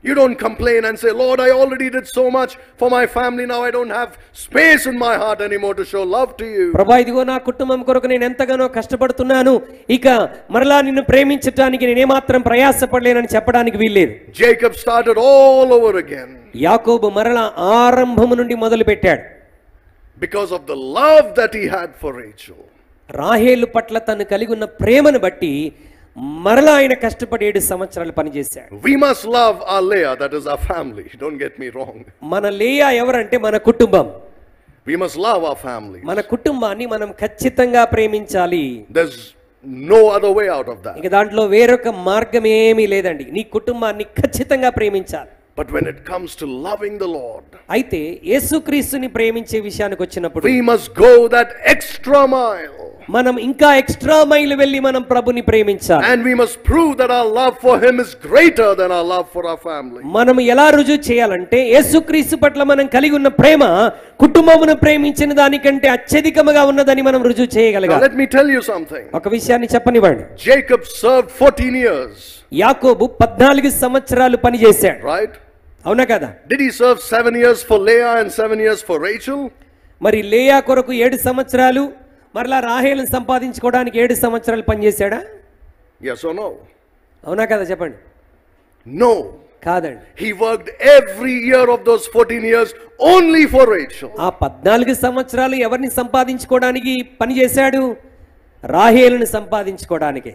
You don't complain and say, "Lord, I already did so much for my family, now I don't have space in my heart anymore to show love to you." ప్రభువా, ఇదిగో నా కుటుంబం కొరకు నేను ఎంతగానో కష్టపడుతున్నాను, ఇక మరలా నిన్ను ప్రేమించడానికి నేను ఏమాత్రం ప్రయాసపడలేనని చెప్పడానికి వీల్లేదు. Jacob started all over again. యాకోబు మరలా ఆరంభము నుండి మొదలు పెట్టాడు. Because of the love that he had for Rachel. రాహేలు పట్ల తను కలిగి ఉన్న ప్రేమను బట్టి మరలా ఆయన కష్టపడి 7 సంవత్సరాలు పనిచేశాడు. We must love our Leah, that is our family. Don't get me wrong. మన లేయా ఎవరంటే మన కుటుంబం. We must love our family. మన కుటుంబాన్ని మనం ఖచ్చితంగా ప్రేమించాలి. There's no other way out of that. ఇక దాంట్లో వేరొక మార్గం ఏమీ లేదండి. నీ కుటుంబాన్ని ఖచ్చితంగా ప్రేమించాలి. But when it comes to loving the Lord, అయితే యేసుక్రీస్తుని ప్రేమించే విషయానికి వచ్చినప్పుడు we must go that extra mile. మనం ఇంకా ఎక్స్ట్రా మైల్ వెళ్ళి మనం ప్రభుని ప్రేమించాలి. And we must prove that our love for him is greater than our love for our family. మనం ఎలా రుజువు చేయాలంటే యేసుక్రీస్తు పట్ల మనం కలిగి ఉన్న ప్రేమ కుటుంబమును ప్రేమించిన దానికంటే అత్యధికముగా ఉన్నదని మనం రుజువు Now చేయగలగాలి. let me tell you something. ఒక విషయాన్ని చెప్పనివ్వండి. Jacob served 14 years. యాకోబు 14 సంవత్సరాలు పనిచేశాడు. Right? అవునా కదా? Did he serve 7 years for Leah and 7 years for Rachel? మరి లేయా కొరకు 7 సంవత్సరాలు, మరలా రాహేలును సంపాదించుకోవడానికి 7 సంవత్సరాలు పనిచేశాడా? Yes or no? అవునా కదా చెప్పండి. No. కాదండి. He worked every year of those 14 years only for Rachel. ఆ 14 సంవత్సరాలు ఎవరిని సంపాదించుకోవడానికి పనిచేశాడు? రాహేలును సంపాదించుకోవడానికి.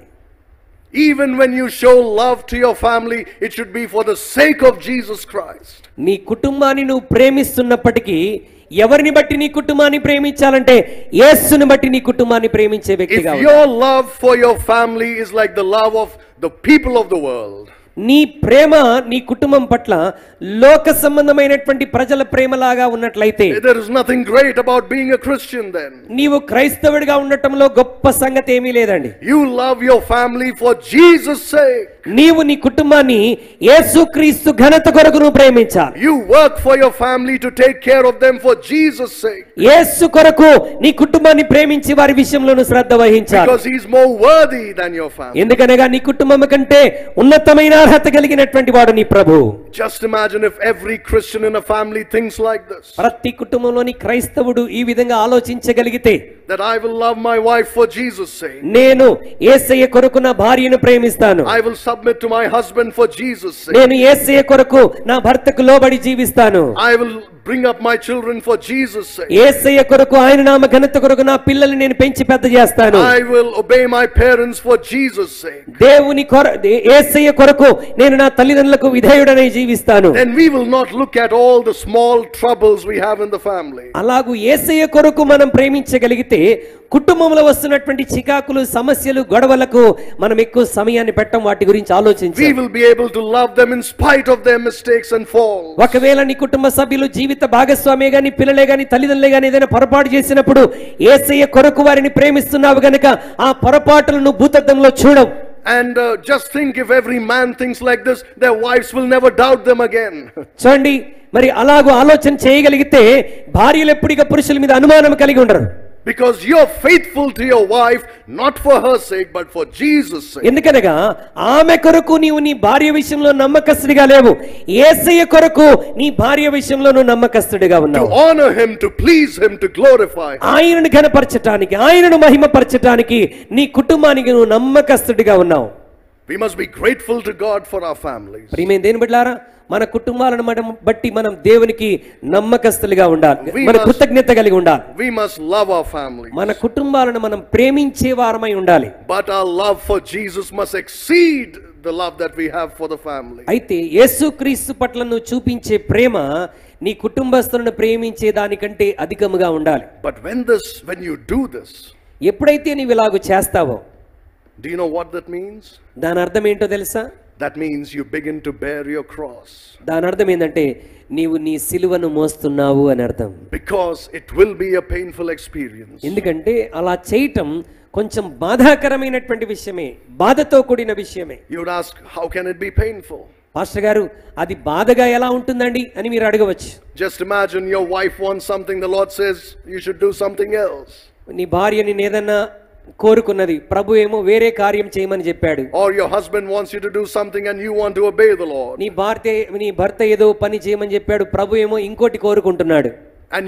Even when you show love to your family, it should be for the sake of Jesus Christ. నీ కుటుంబాన్ని నువ్వు ప్రేమిస్తున్నప్పటికీ ఎవరిని బట్టి నీ కుటుంబాన్ని ప్రేమించాలంటే యేసుని బట్టి నీ కుటుంబాన్ని ప్రేమించే వ్యక్తిగా If your love for your family is like the love of the people of the world, నీ ప్రేమ నీ కుటుంబం పట్ల లోక సంబంధమైనటువంటి ప్రజల ప్రేమలాగా ఉన్నట్లయితే there is nothing great about being a Christian then. నీవు క్రైస్తవుడిగా ఉండటంలో గొప్ప సంగతి ఏమీ లేదండి. You love your family for Jesus' sake. నీవు నీ కుటుంబాన్ని యేసుక్రీస్తు ఘనత కొరకు నువ్వు ప్రేమించాలి. You work for your family to take care of them for Jesus' sake. యేసు కొరకు నీ కుటుంబాన్ని ప్రేమించి వారి విషయంలో శ్రద్ధ వహించాలి. Because he is more worthy than your family. ఎందుకనగా నీ కుటుంబం కంటే ఉన్నతమైన అర్హత కలిగినటువంటి వాడు నీ ప్రభు. Just imagine if every Christian in a family thinks like this. ప్రతి కుటుంబంలోని క్రైస్తవుడు ఈ విధంగా ఆలోచించగలిగితే, that I will love my wife for Jesus' sake. నేను యేసయ్య కొరకు నా భార్యను ప్రేమిస్తాను. I will submit to my husband for Jesus' sake. నేను యేసయ్య కొరకు నా భర్తకు లోబడి జీవిస్తాను. I will bring up my children for Jesus' sake. యేసయ్య కొరకు ఆయన నామ ఘనత కొరకు నా పిల్లల్ని నేను పెంచి పెద్ద చేస్తాను. I will obey my parents for Jesus' sake. దేవుని యేసయ్య కొరకు నేను నా తల్లిదండ్రులకు విధేయుడనై జీవిస్తాను. Then we will not look at all the small troubles we have in the family. అలాగూ యేసయ్య కొరకు మనం ప్రేమించగలిగితే కుటుంబంలో వస్తున్నటువంటి చికాకులు, సమస్యలు, గొడవలకు మనం ఎక్కువ సమయాన్ని పెట్టం, వాటి గురించి ఆలోచించాలి. We will be able to love them in spite of their mistakes and falls. ఒకవేళ నీ కుటుంబ సభ్యులు జీవిత భాగస్వామే గాని, పిల్లలే గాని, తల్లిదండ్రులే గాని ఏదైనా పొరపాటు చేసినప్పుడు యేసయ్య కొరకు వారిని ప్రేమిస్తున్నావు గనుక ఆ పొరపాటులను భూతద్దంలో చూడవు. And just think, if every man thinks like this, their wives will never doubt them again. చూడండి, మరి అలాగూ ఆలోచన చేయగలిగితే భార్యలు ఎప్పుడిగా పురుషుల మీద అనుమానం కలిగి ఉండరు. Because you're faithful to your wife, not for her sake, but for Jesus' sake. ఎందుకనగా ఆమె కొరకు నీవు నీ భార్య విషయంలో నమ్మకస్తుడిగా లేవు, యేసయ్య కొరకు నీ భార్య విషయంలో నువ్వు నమ్మకస్తుడిగా ఉన్నావు. To honor him, to please him, to glorify him. ఆయనను ఘనపరచటానికి, ఆయనను మహిమపరచటానికి నీ కుటుంబానికి నువ్వు నమ్మకస్తుడిగా ఉన్నావు. We must be grateful to God for our families. ప్రియమైన దేవుని బిడ్డలారా, మన కుటుంబాలను బట్టి మనం దేవునికి నమ్మకస్తులుగా ఉండాలి, మన కృతజ్ఞత కలిగి ఉండాలి. We must love our families. మన కుటుంబాలను మనం ప్రేమించే వారమై ఉండాలి. But our love for Jesus must exceed the love that we have for the family. అయితే యేసుక్రీస్తు పట్ల నువ్వు చూపించే ప్రేమ నీ కుటుంబస్తులను ప్రేమించే దానికంటే అధికముగా ఉండాలి. But when you do this, ఎప్పుడైతే నీవు ఇలాగ చేస్తావో, do you know what that means? దాని అర్థం ఏంటో తెలుసా? That means you begin to bear your cross. దాని అర్థం ఏంటంటే నీవు నీ సిలువను మోస్తున్నావు అని అర్థం. Because it will be a painful experience. ఎందుకంటే అలా చేయటం కొంచెం బాధాకరమైనటువంటి విషయమే, బాధతో కూడిన విషయమే. You would ask, how can it be painful? Pastor గారు, అది బాధగా ఎలా ఉంటుందండి అని మీరు అడగవచ్చు. Just imagine your wife wants something, the Lord says you should do something else. నీ భార్య నిన్ను ఏదన్నా కోరుకున్నది, ప్రభు ఏమో వేరే కార్యం చేయమని చెప్పాడు. Or your husband wants you to do something and you want to obey the Lord. నీ భర్త ఏదో పని చేయమని చెప్పాడు, ప్రభు ఏమో ఇంకోటి కోరుకుంటున్నాడు. And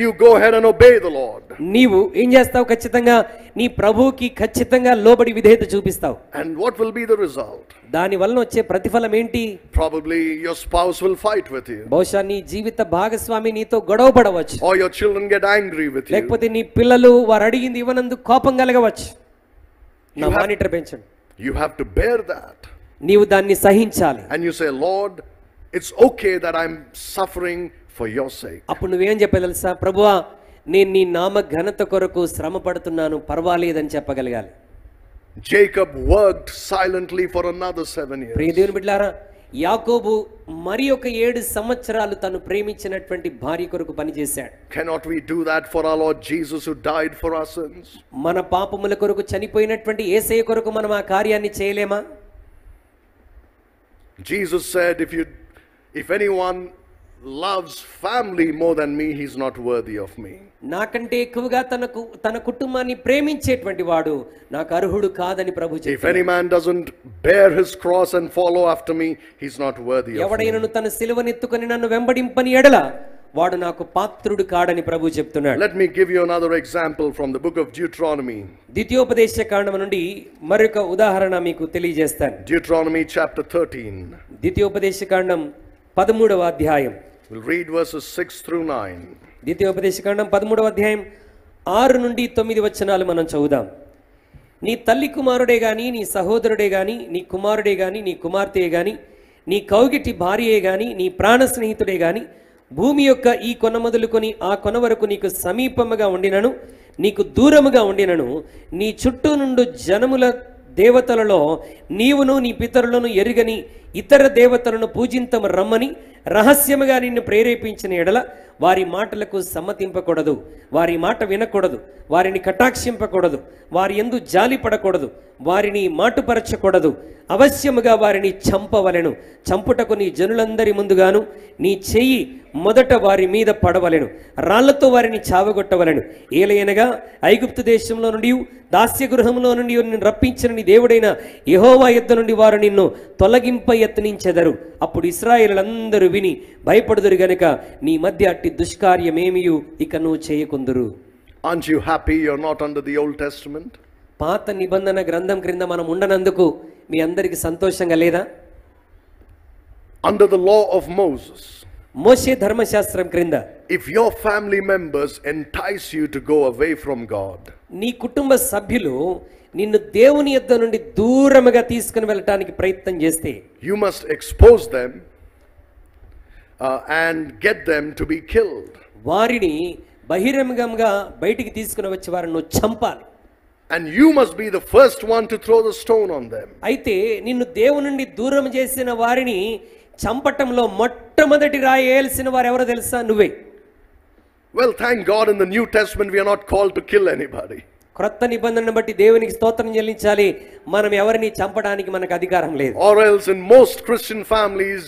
you go ahead and obey the Lord. నీవు ఏం చేస్తావు? ఖచ్చితంగా నీ ప్రభువుకి ఖచ్చితంగా లోబడి విధేయత చూపిస్తావు. And what will be the result? దాని వలన వచ్చే ప్రతిఫలం ఏంటి? Probably your spouse will fight with you. బహుశా నీ జీవిత భాగస్వామి నీతో గొడవ పడవచ్చు. Or your children get angry with you. లేకపోతే నీ పిల్లలు వారు అడిగింది ఇవ్వనందుకు కోపం కలగవచ్చు. నా మానిటర్ పెంచండి. You have to bear that. నీవు దాన్ని సహించాలి. And you say, Lord, it's okay that I'm suffering for your sake. అప్పుడు నువ్వేం చెప్పాలి తెలుసా? ప్రభువా, నేను నీ నామ ఘనత కొరకు శ్రమ పడుతున్నాను, పర్వాలేదని చెప్పగలగాలి. Jacob worked silently for another 7 years. ప్రియ దేవుని బిడ్డలారా, యాకోబు మరి ఒక 7 సంవత్సరాలు తను ప్రేమించినటువంటి భార్య కొరకు పనిచేశాడు. Cannot we do that for our Lord Jesus who died for our sins? మన పాపముల కొరకు చనిపోయినటువంటి యేసయ్య కొరకు మనం ఆ కార్యాన్ని చేయలేమా? Jesus said, if anyone loves family more than me, he's not worthy of me. నాకంటే ఎక్కువగా తన కుటుంబాన్ని ప్రేమించేటువంటి వాడు నాకు అర్హుడు కాదని ప్రభు చెప్పాడు. If any man doesn't bear his cross and follow after me, he's not worthy of me. ఎవడైనను తన సిలువనెత్తుకొని నన్ను వెంబడింపని ఎడల వాడు నాకు పాత్రుడు కాడని ప్రభు చెప్తున్నాడు. Let me give you another example from the book of Deuteronomy. ద్వితీయోపదేశ కాండం నుండి మరొక ఉదాహరణ మీకు తెలియజేస్తాను. Deuteronomy chapter 13. ద్వితీయోపదేశ కాండం 13వ అధ్యాయం. We'll read verses 6 through 9. ద్వితీయోపదేశ కాండం 13వ అధ్యాయం 6 నుండి 9 వచనాలు మనం చదువుదాం. నీ తల్లి కుమారుడే గాని, నీ సహోదరుడే గాని, నీ కుమారుడే గాని, నీ కుమార్తెయే గాని, నీ కౌగిటి భార్యయే గాని, నీ ప్రాణ స్నేహితుడే గాని, భూమి యొక్క ఈ కొన మొదలుకొని ఆ కొన వరకు నీకు సమీపముగా ఉండినను, నీకు దూరముగా ఉండినను, నీ చుట్టూ నుండి జనముల దేవతలలో నీవును నీ పితరులను ఎరుగని ఇతర దేవతలను పూజింతము రమ్మని రహస్యముగా నిన్ను ప్రేరేపించిన ఎడల వారి మాటలకు సమ్మతింపకూడదు, వారి మాట వినకూడదు, వారిని కటాక్షింపకూడదు, వారి యందు జాలి పడకూడదు, వారిని మాటుపరచకూడదు, అవశ్యముగా వారిని చంపవలెను. చంపుటకు నీ జనులందరి ముందుగాను నీ చెయ్యి మొదట వారి మీద పడవలెను, రాళ్లతో వారిని చావగొట్టవలెను. ఏలయనగా ఐగుప్తు దేశంలో నుండి దాస్య గృహంలో నుండి నిన్ను రప్పించిన నీ దేవుడైన యెహోవా యొద్ద నుండి వారు నిన్ను తొలగింప యత్నించెదరు. అప్పుడు ఇశ్రాయేలులందరూ విని భయపడుదురు గనుక నీ మధ్య అట్టి దుష్కార్యమేమియు ఇక నువ్వు చేయకుందురు. Aren't you happy you're not under the Old Testament? పాత నిబంధన గ్రంథం క్రింద మనం ఉండనందుకు మీ అందరికి సంతోషంగా లేదా? Under the law of Moses, మోషే ధర్మశాస్త్రం క్రింద if your family members entice you to go away from God, నీ కుటుంబ సభ్యులు నిన్ను దేవుని యొద్ద నుండి దూరముగా తీసుకుని వెళ్ళటానికి ప్రయత్నం చేస్తే you must expose them and get them to be killed. వారిని బహిరంగంగా బయటికి తీసుకుని వచ్చి వారిని నువ్వు చంపాలి. And you must be the first one to throw the stone on them. అయితే నిన్ను దేవుని నుండి దూరం చేసిన వారిని చంపటంలో మొట్టమొదటి రాయి వేయాల్సిన వారు ఎవరో తెలుసా? నువ్వే. Well, thank God in the New Testament we are not called to kill anybody. క్రొత్త నిబంధనను బట్టి దేవునికి స్తోత్రం చెల్లించాలి. మనం ఎవరిని చంపడానికి మనకు అధికారం లేదు. Or else in most Christian families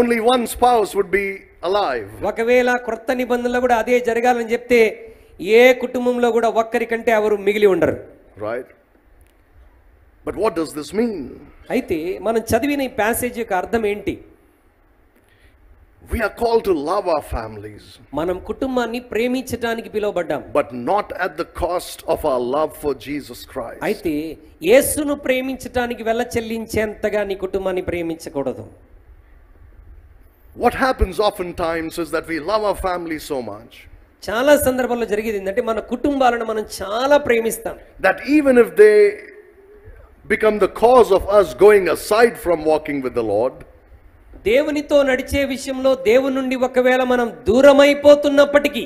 only one spouse would be alive. ఒకవేళ క్రొత్త నిబంధనలో కూడా అదే జరగాలని చెప్తే ఏ కుటుంబంలో కూడా ఒక్కరికంటే ఎవరు మిగిలి ఉండరు. Right? But what does this mean? అయితే మనం చదివిన ఈ ప్యాసేజ్ యొక్క అర్థం ఏంటి? We are called to love our families, మనం కుటుంబాన్ని ప్రేమించడానికి పిలువబడ్డాం. but not at the cost of our love for Jesus Christ. అయితే యేసును ప్రేమించడానికి వెల చెల్లించేంతగా నీ కుటుంబాన్ని ప్రేమించకూడదు. What happens oftentimes is that we love our family so much చాలా సందర్భాల్లో జరిగేది ఏంటంటే మన కుటుంబాలను మనం చాలా ప్రేమిస్తాం. that even if they become the cause of us going aside from walking with the Lord, దేవునితో నడిచే విషయంలో దేవుని నుండి ఒకవేళ మనం దూరమైపోతున్నప్పటికీ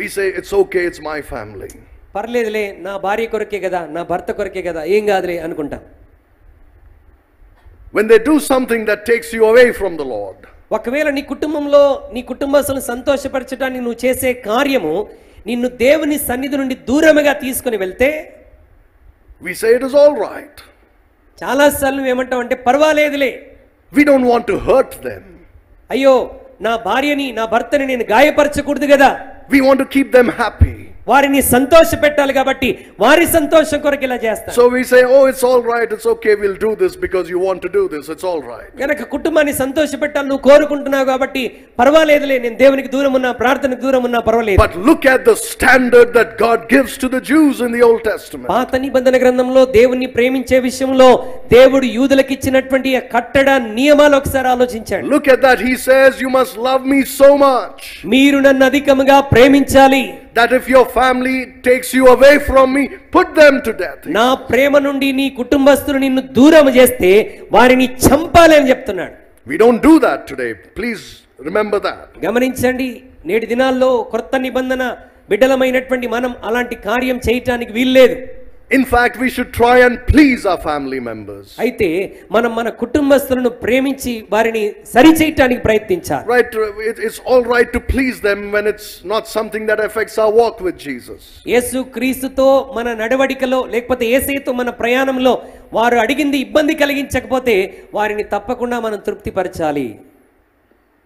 we say it's okay, it's my family. పర్లేదులే, నా భార్య కొరకే కదా, నా భర్త కొరకే కదా, ఏం కాదులే అనుకుంటాం. When they do something that takes you away from the Lord, ఒకవేళ నీ కుటుంబంలో నీ కుటుంబస్తులను సంతోషపరచడానికి నువ్వు చేసే కార్యము నిన్ను దేవుని సన్నిధి నుండి దూరముగా తీసుకుని వెళ్తే we say it is all right. చాలాసార్లు ఏమంటాం అంటే పర్వాలేదులే, We don't want to hurt them. అయ్యో నా భార్యని నా భర్తని నేను గాయపరచకూడదు కదా, We want to keep them happy. వారిని సంతోష పెట్టాలి కాబట్టి వారి సంతోషం కొరకు ఇలా చేస్తాం. So we say, oh, it's all right, it's okay, we'll do this because you want to do this, it's all right. గనక కుటుంబాన్ని సంతోష పెట్టాలి నువ్వు కోరుకుంటున్నావు కాబట్టి పర్వాలేదులే, నేను దేవునికి దూరం ఉన్నా, ప్రార్థనకు దూరం ఉన్నా పర్వాలేదు. But look at the standard that God gives to the Jews in the Old Testament. పాత నిబంధన గ్రంథంలో దేవుణ్ణి ప్రేమించే విషయంలో దేవుడు యూదులకు ఇచ్చినటువంటి ఆ కట్టడ నియమాలు ఒకసారి ఆలోచించాడు. Look at that. He says, you must love me so much మీరు నన్ను అధికముగా ప్రేమించాలి, that if your family takes you away from me, put them to death. నా ప్రేమ నుండి నీ కుటుంబస్తులు నిన్ను దూరం చేస్తే వారిని చంపాలి అని చెప్తున్నాడు. We don't do that today. Please remember that. గమనించండి, నేటి దినాల్లో కొత్త నిబంధన బిడ్డలమైనటువంటి మనం అలాంటి కార్యం చేయటానికి వీల్లేదు. In fact, we should try and please our family members. అయితే మనం మన కుటుంబస్తులను ప్రేమించి వారిని సరిచేయటానికి ప్రయత్నించాలి. Right, it's all right to please them when it's not something that affects our walk with Jesus. యేసు క్రీస్తుతో మన నడవడికలో లేకపోతే యేసుతో మన ప్రయాణంలో వారు అడిగింది ఇబ్బంది కలిగించకపోతే వారిని తప్పకుండా మనం తృప్తిపరచాలి.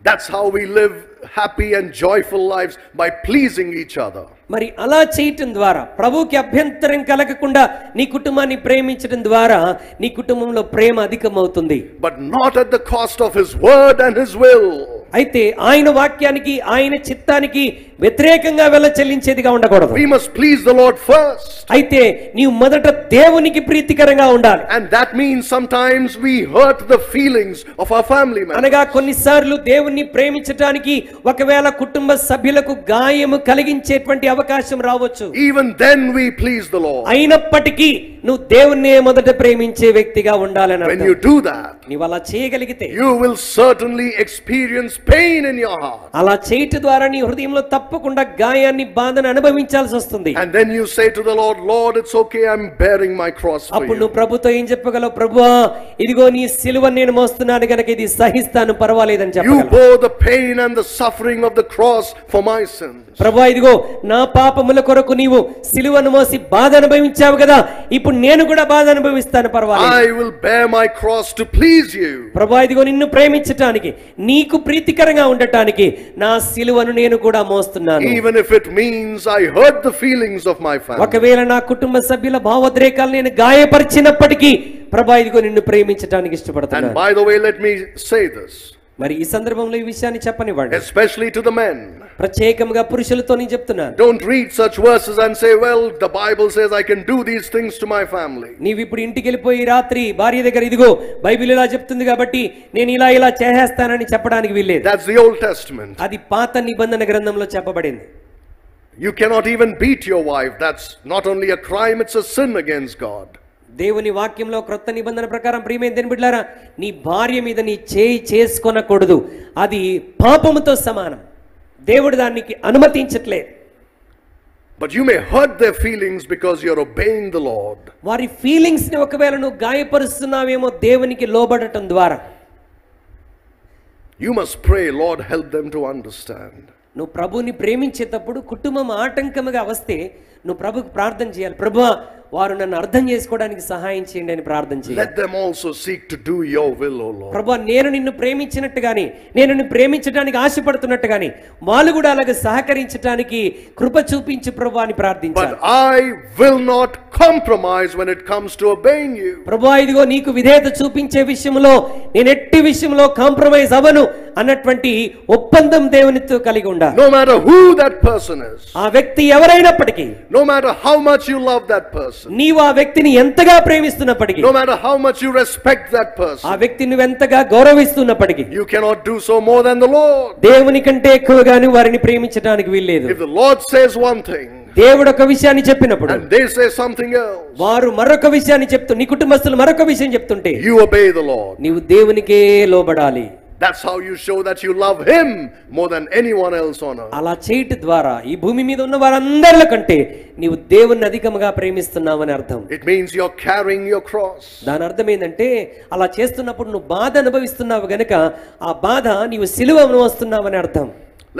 That's how we live happy and joyful lives, by pleasing each other. మరి అలా చేయటం ద్వారా ప్రభువుకి అభ్యంతరం కలగకుండా నీ కుటుంబాన్ని ప్రేమించడం ద్వారా నీ కుటుంబంలో ప్రేమ అధికమవుతుంది. But not at the cost of his word and his will. అయితే ఆయన వాక్యానికి ఆయన చిత్తానికి వ్యతిరేకంగా వెల చెల్లించేదిగా ఉండకూడదు. We must please the Lord first. అయితే నీవు మొదట దేవునికి ప్రీతికరంగా ఉండాలి. And that means sometimes we hurt the feelings of our family members. అనగా కొన్నిసార్లు దేవుణ్ణి ప్రేమించడానికి ఒకవేళ కుటుంబ సభ్యులకు గాయము కలిగించేటువంటి అవకాశం రావచ్చు. Even then we please the Lord. అయినప్పటికీ నువ్వు దేవుణ్ణే మొదట ప్రేమించే వ్యక్తిగా ఉండాలని When you do that, నీవు అలా చేయగలిగితే you will certainly experience pain in your heart. అలా చేయట ద్వారా నీ హృదయంలో తప్పకుండా గాయాన్ని బాధను అనుభవించాల్సి వస్తుంది. And then you say to the Lord, Lord, it's okay, I'm bearing my cross for అప్పుడు you. నువ్వు ప్రభుతో ఏం చెప్పగలవు? ప్రభువా, ఇదిగో నీ సిలువను నేను మోస్తున్నాను గనుక ఇది సహిస్తాను, పర్వాలేదని You చెప్పగలవు. bore the pain and the suffering of the cross for my sins. ప్రభువా, ఇదిగో నా పాపముల కొరకు నీవు సిలువను మోసి బాధ అనుభవించావు కదా, ఇప్పుడు నేను కూడా బాధ అనుభవిస్తాను, పర్వాలేదు. I will bear my cross to please you. ప్రభువా, ఇదిగో నిన్ను ప్రేమించటానికి నీకు ప్రీతికరంగా ఉండటానికి నా సిలువను నేను కూడా మోస్తున్నాను. Even if it means I hurt the feelings of my family. ఒకవేళ నా కుటుంబ సభ్యుల భావోద్రేకాలు నేను గాయపరిచినప్పటికీ ప్రభువా, ఇదిగో నిన్ను ప్రేమించటానికి And ఇష్టపడుతున్నాను. by the way, let me say this, మరి ఈ సందర్భంలో ఈ విషయాన్ని చెప్పనివ్వండి. especially to the men. ప్రత్యేకంగా పురుషులతో నేను చెప్తున్నాను. Don't read such verses and say, well, the Bible says I can do these things to my family. నీవు ఇప్పుడు ఇంటికి వెళ్ళిపోయి రాత్రి భార్య దగ్గర ఇదిగో బైబిల్ ఇలా చెప్తుంది కాబట్టి నేను ఇలా ఇలా చేసేస్తానని చెప్పడానికి వీల్లేదు. That's the Old Testament. అది పాత నిబంధన గ్రంథంలో చెప్పబడింది. You cannot even beat your wife. That's not only a crime, it's a sin against God. దేవుని వాక్యంలో క్రొత్త నిబంధన ప్రకారం ప్రియమైన దేవుని బిడ్డలారా, నీ భార్య మీద నీ చేయి చేసుకొనకూడదు, అది పాపముతో సమానం. దేవుడు దానికి అనుమతించట్లేదు. But you may hurt their feelings because you're obeying the Lord. వారి ఫీలింగ్స్ ని ఒకవేళ నువ్వు గాయపరుస్తున్నావేమో దేవునికి లోబడటం ద్వారా. You must pray, Lord, help them to understand. నువ్వు ప్రభుని ప్రేమించేటప్పుడు కుటుంబం ఆటంకముగా వస్తే నువ్వు ప్రభుకు ప్రార్థన చేయాలి. ప్రభువా, వారు నన్ను అర్థం చేసుకోవడానికి సహాయం చేయండి అని ప్రార్థన చేయాలి. Let them also seek to do your will, O Lord. ప్రభువా, నేను నిన్ను ప్రేమించినట్టుగాని, నేను నిన్ను ప్రేమించడానికి ఆశపడుతున్నట్టుగాని వాళ్ళు కూడా అలాగే సహకరించడానికి కృప చూపించు ప్రభువా అని ప్రార్థించాలి. But I will not compromise when it comes to obeying you. ప్రభువా, ఇదిగో నీకు విధేయత చూపించే విషయంలో నేను ఎట్టి విషయంలో కాంప్రమైజ్ అవ్వను అన్నటువంటి ఒప్పందం దేవునితో కలిగి ఉండాలి. No matter who that person is, ఆ వ్యక్తి ఎవరైనప్పటికీ, no matter how much you love that person, నీవు ఆ వ్యక్తిని ఎంతగా ప్రేమిస్తున్నప్పటికీ, no matter how much you respect that ఆ person, వ్యక్తిని నువ్వు ఎంతగా గౌరవిస్తున్నప్పటికీ you cannot do so more than the Lord. దేవుని కంటే ఎక్కువగా నువ్వు వారిని ప్రేమించడానికి వీల్లేదు. If the Lord says one thing దేవుడు ఒక విషయాన్ని చెప్పినప్పుడు and they say something else, వారు మరొక విషయాన్ని చెప్తూ, నీ కుటుంబస్తులు మరొక విషయం చెప్తుంటే you obey the Lord. నీవు దేవునికే లోబడాలి. That's how you show that you love Him more than anyone else on earth. అలా చేయటం ద్వారా ఈ భూమి మీద ఉన్న వారందరిలో కంటే నీవు దేవుణ్ణి అధికంగా ప్రేమిస్తున్నావని అర్థం. It means you're carrying your cross. దాని అర్థం ఏంటంటే అలా చేస్తున్నప్పుడు నువ్వు బాధ అనుభవిస్తున్నావు గనుక ఆ బాధ నీవు సిలువను మోస్తున్నావని అర్థం.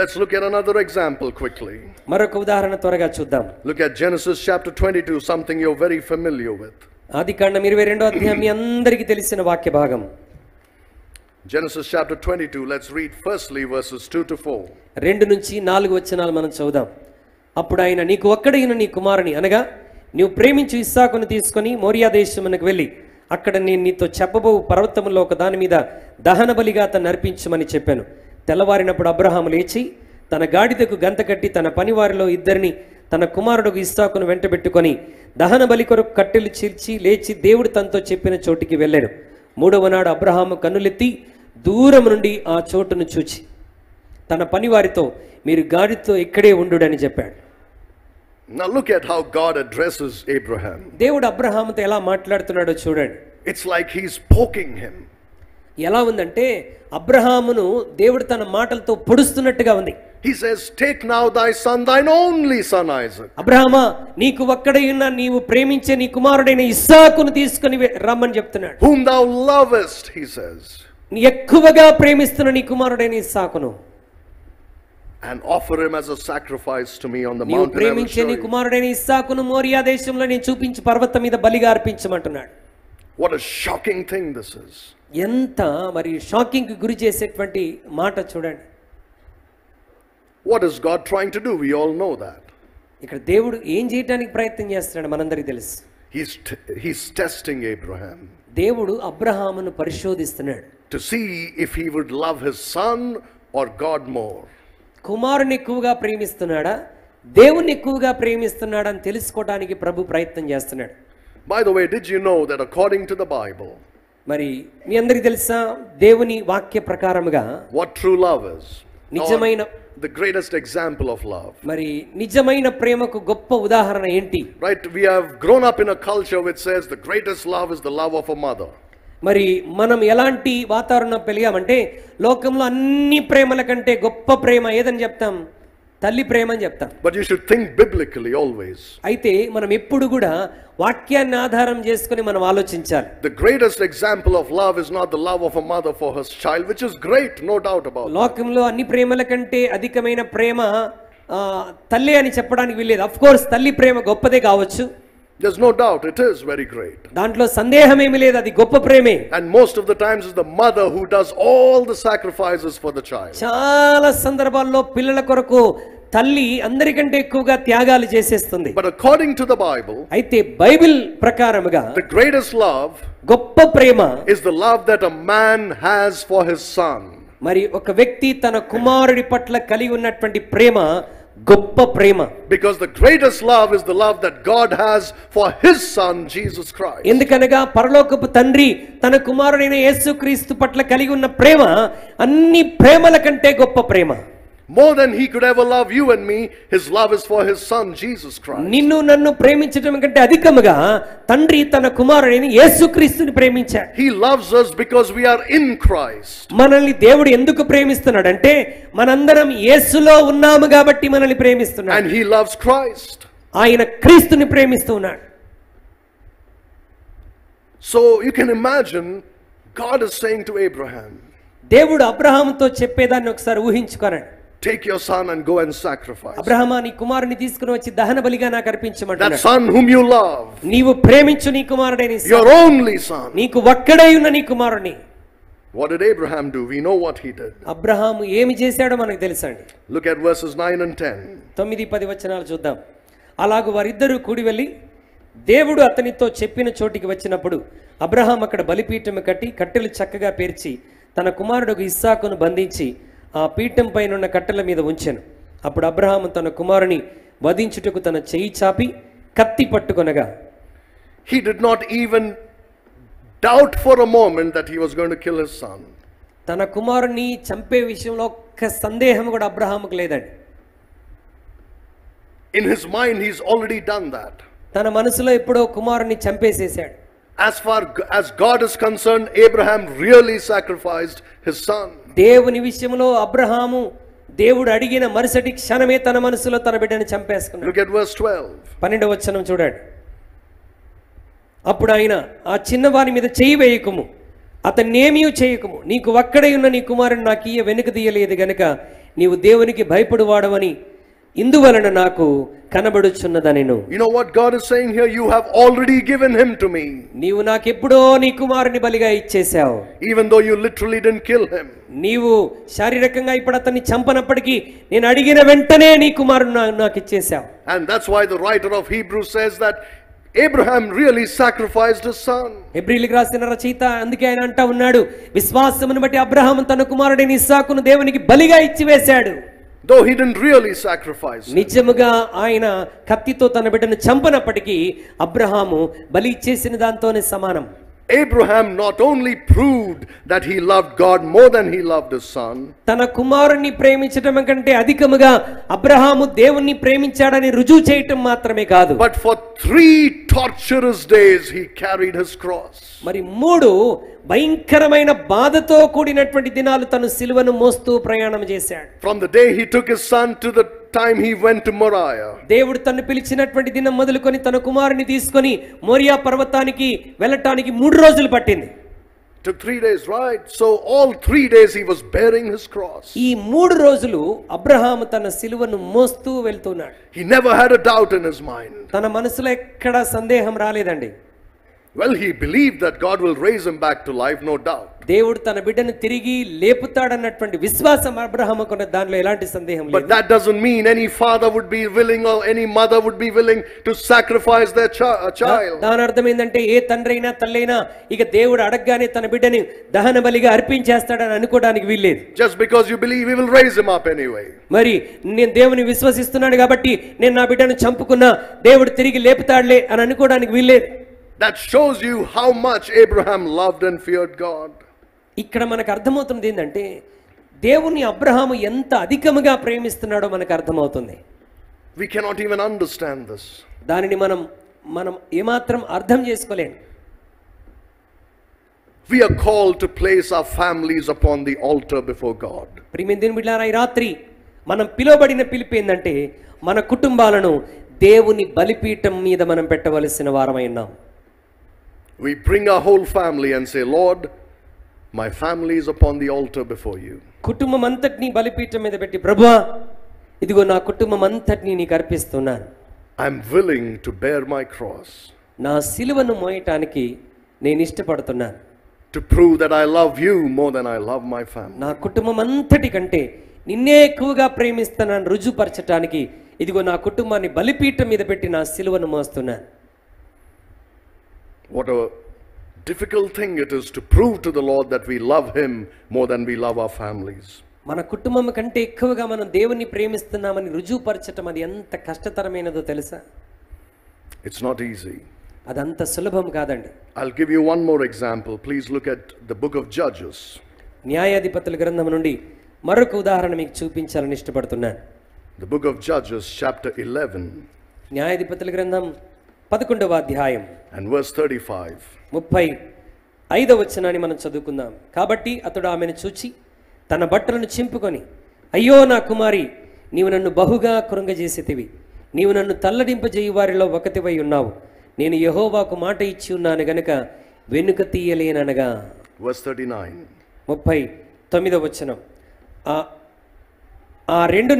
Let's look at another example quickly. మరొక ఉదాహరణ త్వరగా చూద్దాం. Look at Genesis chapter 22, something you're very familiar with. ఆదికాండం 22వ అధ్యాయం మీ అందరికీ తెలిసిన వాక్య భాగం. Genesis chapter 22, let's read firstly verses 2 to 4. 2 నుంచి 4 వచనాలు మనం చదువుదాం. అప్పుడు ఆయన, నీకు ఒక్కడైన నీ కుమారుని అనగా నీవు ప్రేమించు ఇస్సాకును తీసుకొని మోరియా దేశమునకు వెళ్ళి అక్కడ నేను నీతో చెప్పబో పర్వతములో ఒక దాని మీద దహన బలిగా అతన్ని అర్పించమని చెప్పాను. తెల్లవారినప్పుడు అబ్రహాము లేచి తన గాడిదకు గంత కట్టి తన పనివారిలో ఇద్దరిని తన కుమారుడు ఇస్సాకును వెంటబెట్టుకొని దహన బలి కొరకు కట్టెలు చీల్చి లేచి దేవుడు తనతో చెప్పిన చోటికి వెళ్ళాడు. 3వ నాడు అబ్రహాము కన్నులెత్తి దూరం నుండి ఆ చోటును చూచి తన పనివారితో, మీరు గాడితో ఇక్కడే ఉండుడని చెప్పాడు. Now look at how God addresses Abraham. దేవుడు అబ్రహాముతో ఎలా మాట్లాడుతున్నాడో చూడండి. It's like he's poking him. ఎలా ఉందంటే అబ్రహామును దేవుడు తన మాటలతో పొడుస్తున్నట్టుగా ఉంది. He says, take now thy son, thine only son Isaac. అబ్రహామా, నీకు ఒక్కడైన నీవు ప్రేమించే నీ కుమారుడైన ఇస్సాకును తీసుకొని రమ్మని చెప్తున్నాడు. Whom thou lovest, he says. నీ ఎక్కువగా ప్రేమిస్తున్న నీ కుమారుడైన ఇస్సాకును. And offer him as a sacrifice to me on the నీవు mountain I will ప్రేమించే show నీ you. కుమారుడైన ఇస్సాకును మోరియా దేశంలో నేను చూపించి పర్వతం మీద బలిగా అర్పించమంటున్నాడు. What a shocking thing this is. ఎంత మరి షాకింగ్ కి గురి చేసేటువంటి మాట చూడండి. What is God trying to do? We all know that. ఇక్కడ దేవుడు ఏం చేయడానికి ప్రయత్నం చేస్తున్నాడు మనందరికీ తెలుసు. He's testing Abraham దేవుడు అబ్రహామును పరిశోధిస్తున్నాడు. to see if he would love his son or God more. కుమారుని ఎక్కువగా ప్రేమిస్తున్నాడా, దేవుణ్ణి ఎక్కువగా ప్రేమిస్తున్నాడా అని తెలుసుకోవడానికి ప్రభు ప్రయత్నం చేస్తున్నాడు. By the way, did you know that according to the Bible, మరి మీ అందరికీ తెలుసా దేవుని వాక్య ప్రకారముగా what true love is? నిజమైన The greatest example of love. మరి నిజమైన ప్రేమకు గొప్ప ఉదాహరణ ఏంటి? Right, we have grown up in a culture which says the greatest love is the love of a mother. మరి మనం ఎలాంటి వాతావరణం పెరిగామంటే లోకంలో అన్ని ప్రేమల కంటే గొప్ప ప్రేమ ఏదని చెప్తాం? తల్లి ప్రేమ అని చెప్తాం. But you should think biblically always. అయితే మనం ఎప్పుడు కూడా వాక్యాన్ని ఆధారం చేసుకొని మనం ఆలోచించాలి. The greatest example of love is not the love of a mother for her child, which is great, no doubt about it. లోకంలో అన్ని ప్రేమల కంటే అధికమైన ప్రేమ తల్లి అని చెప్పడానికి వీల్లేదు. ఆఫ్ కోర్స్ తల్లి ప్రేమ గొప్పదే కావచ్చు. There's no doubt, it is very great. దాంట్లో సందేహమేమీ లేదు, అది గొప్ప ప్రేమే. And most of the times it's the mother who does all the sacrifices for the child. చాలా సందర్భాల్లో పిల్లల కొరకు తల్లి అందరికంటే ఎక్కువగా త్యాగాలు చేసేస్తుంది. But according to the Bible, అయితే బైబిల్ ప్రకారముగా the greatest love గొప్ప ప్రేమ is the love that a man has for his son. మరి ఒక వ్యక్తి తన కుమారుడి పట్ల కలిగి ఉన్నటువంటి ప్రేమ గొప్ప ప్రేమ. Because the greatest love is the love that God has for his son Jesus Christ. ఎందుకనగా పరలోకపు తండ్రి తన కుమారుడైన యేసుక్రీస్తు పట్ల కలిగి ఉన్న ప్రేమ అన్ని ప్రేమల కంటే గొప్ప ప్రేమ. More than he could ever love you and me, his love is for his son Jesus Christ. నిన్ను నన్ను ప్రేమించడం కంటే అధికముగా తండ్రి తన కుమారుడైన యేసుక్రీస్తుని ప్రేమించాడు. He loves us because we are in Christ. మనల్ని దేవుడు ఎందుకు ప్రేమిస్తున్నాడంటే మనందరం యేసులో ఉన్నాము కాబట్టి మనల్ని ప్రేమిస్తున్నాడు. And he loves Christ. ఆయన క్రీస్తుని ప్రేమిస్తూ ఉన్నాడు. So you can imagine God is saying to Abraham, దేవుడు అబ్రహాముతో చెప్పేదాన్ని ఒకసారి ఊహించుకోనండి. take your son and go and sacrifice. అబ్రహామా, నీ కుమారుని తీసుకుని వచ్చి దహన బలిగా నాకు That అర్పించమంటున్నాడు. son whom you love, నీవు ప్రేమించు నీ కుమారుడైన ఇస్సాకు, your only son. నీకు ఒక్కడై ఉన్న నీ కుమారుని. What did Abraham do? We know what he did. Abraham ఏమి చేశాడో మనకు తెలుసండి. Look at verses 9 and 10. 9-10 వచనాలు చూద్దాం. అలాగూ వారిద్దరూ కూడి వెళ్ళి దేవుడు అతనితో చెప్పిన చోటికి వచ్చినప్పుడు అబ్రహాం అక్కడ బలిపీఠం కట్టి కట్టెలు చక్కగా పేర్చి తన కుమారుడు ఇస్సాకును బంధించి ఆ పీఠం పైన ఉన్న కట్టెల మీద ఉంచెను. అప్పుడు అబ్రహాము తన కుమారుని వధించుటకు తన చెయ్యి చాపి కత్తి పట్టుకొనగా He did not even doubt for a moment that he was going to kill his son. తన కుమారుని చంపే విషయంలో ఒక్క సందేహం కూడా అబ్రహాముకు లేదండి. In his mind, he's already done that. తన మనసులో ఎప్పుడో కుమారుని చంపేసేసాడు. As far as God is concerned, Abraham really sacrificed his son. దేవుని విషయంలో అబ్రహాము దేవుడు అడిగిన మరుసటి క్షణమే తన మనసులో తన బిడ్డని చంపేసుకున్నాడు. Look at verse 12. 12వ వచనం చూడండి. అప్పుడు ఆయన, ఆ చిన్నవాని మీద చెయ్యి వేయకుము, అతన్నేమీ చేయకుము, నీకు ఒక్కడై ఉన్న నీ కుమారుని నాకు ఇయ్య వెనుక తీయలేదు గనుక నీవు దేవునికి భయపడువాడవని ఇందువలన నాకు కనబడుచున్నదనెను. You know what God is saying here? You have already given him to me. నీవు నాకెప్పుడో నీ కుమారుని బలిగా ఇచ్చేశావు. Even though you literally didn't kill him. నీవు శారీరకంగా ఇప్పుడు అతన్ని చంపనప్పటికీ నేను అడిగిన వెంటనే నీ కుమారుని నాకు ఇచ్చేశావు. And that's why the writer of Hebrews says that Abraham really sacrificed his son. హెబ్రీయులకు రాసిన రచయిత అందుకే ఆయన అంటా ఉన్నాడు, విశ్వాసమును బట్టి అబ్రహాము తన కుమారుడైన ఇస్సాకును దేవునికి బలిగా ఇచ్చివేశాడు. Though he didn't really sacrifice. నిజముగా ఆయన కత్తితో తన బిడ్డను చంపనప్పటికీ అబ్రహాము బలి ఇచ్చేసిన దాంతోనే సమానం. Abraham not only proved that he loved God more than he loved his son, తన కుమారుణ్ణి ప్రేమించడం కంటే అధికముగా అబ్రహాము దేవుణ్ణి ప్రేమించాడని రుజువు చేయటం మాత్రమే కాదు, but for 3 torturous days he carried his cross. మరి 3 భయంకరమైన బాధతో కూడినటువంటి దినాలు తను సిలువను మోస్తూ ప్రయాణం చేశాడు. From the day he took his son to the time he went to Moriah. దేవుడు తన్ను పిలిచినటువంటి దినం మొదలుకొని తన కుమారుని తీసుకొని మోరియా పర్వతానికి వెళ్ళటానికి 3 రోజులు పట్టింది. Took 3 days, right? So all 3 days he was bearing his cross. ఈ 3 రోజులు అబ్రహాము తన సిలువను మోస్తూ వెళ్తున్నాడు. He never had a doubt in his mind. తన మనసులో ఎక్కడా సందేహం రాలేదండి. Well, he believed that God will raise him back to life, no doubt. దేవుడు తన బిడ్డను తిరిగి లేపుతాడన్నటువంటి విశ్వాసం అబ్రహాముకున్న, దానిలో ఎలాంటి సందేహం లేదు. But that doesn't mean any father would be willing or any mother would be willing to sacrifice their child. దాని అర్థం ఏంటంటే ఏ తండ్రి అయినా తల్లైనా ఇక దేవుడు అడగగానే తన బిడ్డని దహన బలిగా అర్పించేస్తాడని అనుకోవడానికి వీల్లేదు. Just because you believe he will raise him up anyway. మరి నేను దేవుని విశ్వసిస్తున్నాను కాబట్టి నేను నా బిడ్డను చంపుకున్నా దేవుడు తిరిగి లేపుతాడులే అని అనుకోవడానికి వీల్లేదు. That shows you how much Abraham loved and feared God. ఇక్కడ మనకు అర్థమవుతుంది ఏంటంటే దేవుని అబ్రహాము ఎంత అధికముగా ప్రేమిస్తున్నాడో మనకు అర్థమవుతుంది. We cannot even understand this. దానిని మనం ఏమాత్రం అర్థం చేసుకోలేం. We are called to place our families upon the altar before God. ప్రియమైన బిడ్డలారా, ఈ రాత్రి మనం పిలువబడిన పిలుపు ఏంటంటే మన కుటుంబాలను దేవుని బలిపీఠం మీద మనం పెట్టవలసిన వారమై ఉన్నాం. We bring our whole family and say, Lord, my family is upon the altar before you. కుటుంబం అంతటిని బలిపీఠం మీద పెట్టి, ప్రభువా ఇదిగో నా కుటుంబం అంతటిని నీకు అర్పిస్తున్నాను. I'm willing to bear my cross. నా సిలువను మోయటానికి నేను ఇష్టపడుతున్నాను. To prove that I love you more than I love my family. నా కుటుంబం అంతటి కంటే నిన్నే ఎక్కువగా ప్రేమిస్తున్నాను రుజుపరచటానికి ఇదిగో నా కుటుంబాన్ని బలిపీఠం మీద పెట్టి నా సిలువను మోస్తున్నాను. What a difficult thing it is to prove to the Lord that we love him more than we love our families. మన కుటుంబం కంటే ఎక్కువగా మనం దేవుణ్ణి ప్రేమిస్తున్నామని రుజువుపరచటం అది ఎంత కష్టతరమైనదో తెలుసా? It's not easy. అదంత సులభం కాదండి. I'll give you one more example. Please look at the book of Judges. న్యాయాధిపతుల గ్రంథం నుండి మరొక ఉదాహరణ మీకు చూపించాలని ఇష్టపడుతున్నాను. The book of Judges chapter 11 న్యాయాధిపతుల గ్రంథం 11వ అధ్యాయం and verse 35. 35వ వచనాన్ని మనం చదువుకుందాం. కాబట్టి అతడు ఆమెను చూచి తన బట్టలను చింపుకొని, అయ్యో నా కుమారి, నీవు నన్ను బహుగా కృంగజేసితివి, నీవు నన్ను తల్లడింపజేయు వారిలో ఒకటివై ఉన్నావు, నేను యెహోవాకు మాట ఇచ్చి ఉన్నాను గనుక వెనుక తీయలేననగా. Verse 39. 39వ వచనం. ఆ రెండు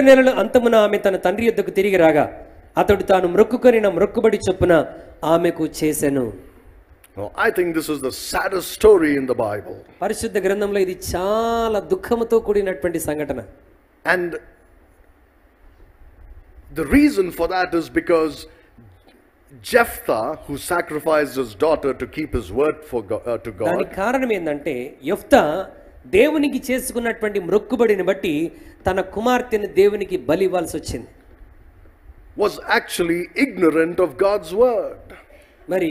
నెలలు అంతమున ఆమె తన తండ్రి యొద్దకు తిరిగి రాగా అతడు తాను మ్రొక్కుకొని నా మ్రొక్కుబడి చొప్పున ఆమెకు చేసెను. I think this is the saddest story in the Bible. పరిశుద్ధ గ్రంథంలో ఇది చాలా దుఃఖముతో కూడినటువంటి సంఘటన. And the reason for that is because Jephthah, who sacrificed his daughter to keep his word to God. దానికి కారణం ఏంటంటే యెఫ్తా దేవునికి చేసుకున్నటువంటి మ్రొక్కుబడిని బట్టి తన కుమార్తెను దేవునికి బలి ఇవ్వాల్సి వచ్చింది. Was actually ignorant of God's word. మరి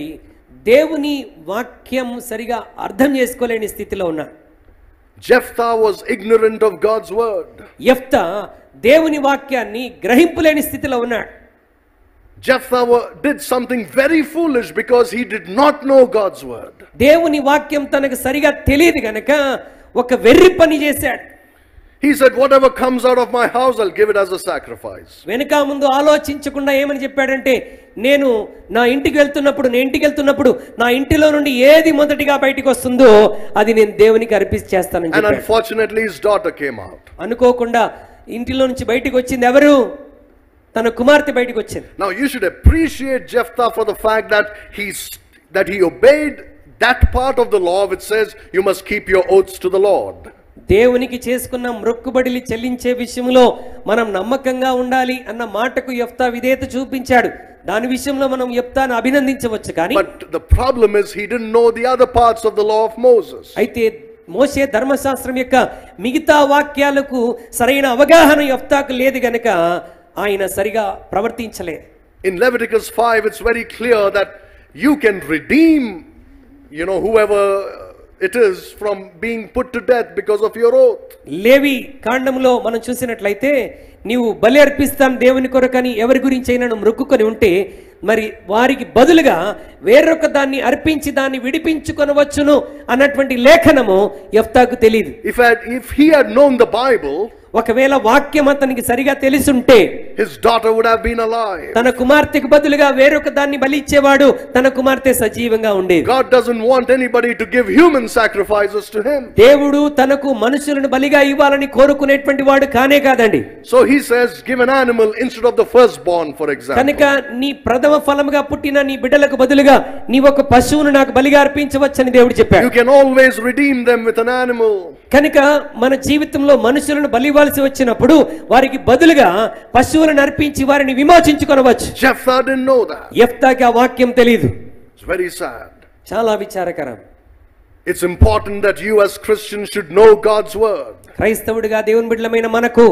దేవుని వాక్యం సరిగా అర్థం చేసుకోలేని స్థితిలో ఉన్నాడు. Jephthah was ignorant of God's word. యెఫ్తా దేవుని వాక్యాన్ని గ్రహింపులేని స్థితిలో ఉన్నాడు. Jephthah did something very foolish because he did not know God's word. దేవుని వాక్యం తనకు సరిగా తెలియదు గనక ఒక వెర్రి పని చేశాడు. He said, whatever comes out of my house, I'll give it as a sacrifice. వెనక ముందు ఆలోచించకుండా ఏమని చెప్పాడంటే, నేను ఇంటికి వెళ్తున్నప్పుడు నా ఇంటిలో నుండి ఏది మొదటిగా బయటికి వస్తుందో అది నేను దేవునికి అర్పించేస్తానని చెప్పాడు. And unfortunately his daughter came out. అనుకోకుండా ఇంటిలో నుంచి బయటికి వచ్చింది ఎవరు? తన కుమార్తె బయటికి వచ్చింది. Now you should appreciate Jephthah for the fact that he obeyed that part of the law which says you must keep your oaths to the Lord. దేవునికి చేసుకున్న మ్రొక్కుబడిని చెల్లించే విషయంలో మనం నమ్మకంగా ఉండాలి అన్న మాటకు యెఫ్తా విధేయత చూపించాడు. దాని విషయంలో మనం యెఫ్తాను అభినందించవచ్చు. కానీ But the problem is he didn't know the other parts of the law of Moses. అయితే మోషే ధర్మశాస్త్రం యొక్క మిగతా వాక్యాలకు సరైన అవగాహన యెఫ్తాకు లేదు గనుక ఆయన సరిగా ప్రవర్తించలేదు. In Leviticus 5 it's very clear that you can redeem, whoever it is from being put to death because of your oath. లేవి కాండంలో మనం చూసినట్లయితే నీవు బలి అర్పిస్తాం దేవుని కొరకని ఎవరి గురించి అయినా మొక్కుకొని ఉంటే మరి వారికి బదులుగా వేరొక దాన్ని అర్పించి దాన్ని విడిపించుకొనవచ్చును అన్నటువంటి లేఖనము యెఫ్తాకు తెలియదు. If he had known the Bible, ఒకవేళ వాక్యం అతనికి సరిగా తెలిసుంటే his daughter would have been alive. తన కుమార్తెకు బదులుగా వేరొక దాన్ని బలి ఇచ్చేవాడు, తన కుమార్తె సజీవంగా ఉండేది. God doesn't want anybody to give human sacrifices to him. దేవుడు తనకు మనుషులను బలిగా ఇవ్వాలని కోరుకునేటువంటి వాడు కానే కాదండి. So he says, give an animal instead of the firstborn, for example. కనుక నీ ప్రథమ ఫలముగా పుట్టిన నీ బిడ్డలకు బదులుగా నీ ఒక పశువును నాకు బలిగా అర్పించవచ్చని దేవుడు చెప్పాడు. You can always redeem them with an animal. కనుక మన జీవితంలో మనుషులను బలివ్వాల్సి వచ్చినప్పుడు వారికి బదులుగా పశువులను అర్పించి వారిని విమోచించుకొనవచ్చు. Jephthah didn't know that. యెఫ్తాకి ఆ వాక్యం తెలియదు. It's very sad. చాలా విచారకరం. It's important that you as Christians should know God's word. క్రైస్తవుడిగా దేవుని బిడ్డలమైన మనకు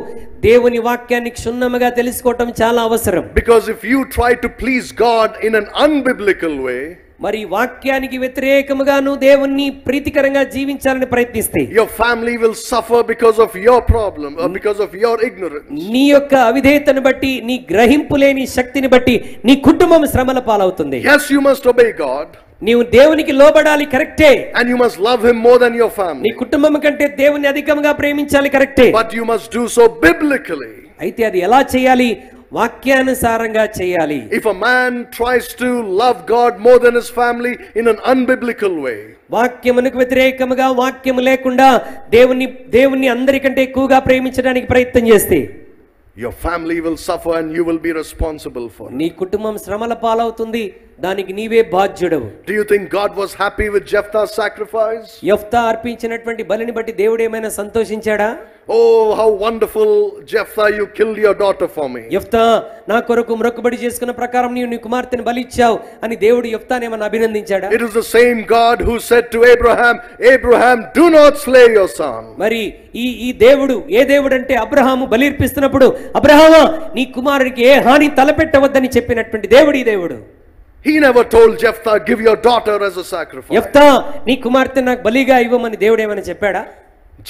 దేవుని వాక్యాన్ని క్షుణ్ణముగా తెలుసుకోవటం చాలా అవసరం. Because if you try to please God in an unbiblical way, మరి వాక్యానికి వ్యతిరేకముగాను దేవుణ్ణి ప్రీతికరంగా జీవించాలని ప్రయత్నిస్తే your family will suffer because of your problem or because of your ignorance. నీ యొక్క అవిధేయతను బట్టి, నీ గ్రహింపు లేని శక్తిని బట్టి నీ కుటుంబం శ్రమల పాలవుతుంది. Yes, you must obey God. నీవు దేవునికి లోబడాలి, కరెక్టే. And you must love him more than your family. నీ కుటుంబం కంటే దేవుని అధికంగా ప్రేమించాలి, కరెక్టే. But you must do so biblically. అయితే అది ఎలా చేయాలి? వాక్యానుసారంగా చేయాలి. If a man tries to love God more than his family in an unbiblical way, వాక్యమునకు వ్యతిరేకముగా, వాక్యము లేకుండా దేవుని అందరికంటే ఎక్కువగా ప్రేమించడానికి ప్రయత్నం చేస్తే your family will suffer and you will be responsible for it. నీ కుటుంబం శ్రమల పాలవుతుంది, దానికి నీవే బాధ్యుడవు. Do you think God was happy with Jephthah's sacrifice? యెఫ్తా అర్పించినటువంటి బలిని బట్టి దేవుడు ఏమైనా సంతోషించాడా? Oh, how wonderful, Jephthah, you killed your daughter for me. యెఫ్తా నా కొరకు మొక్కుబడి చేసుకున్న ప్రకారం నీవు నీ కుమార్తెను బలి ఇచ్చావు అని దేవుడు యెఫ్తాని ఏమైనా అభినందించాడా? It is the same God who said to Abraham, Abraham, do not slay your son. మరి ఈ దేవుడు ఏ దేవుడు అంటే అబ్రహాము బలి అర్పిస్తున్నప్పుడు అబ్రహామా నీ కుమారుడికి ఏ హాని తలపెట్టవద్దని చెప్పినటువంటి దేవుడు ఈ దేవుడు. He never told Jephthah, give your daughter as a sacrifice. యెఫ్తా నీ కుమార్తె నాకు బలిగా ఇవ్వమని దేవుడు ఏమైనా చెప్పాడా?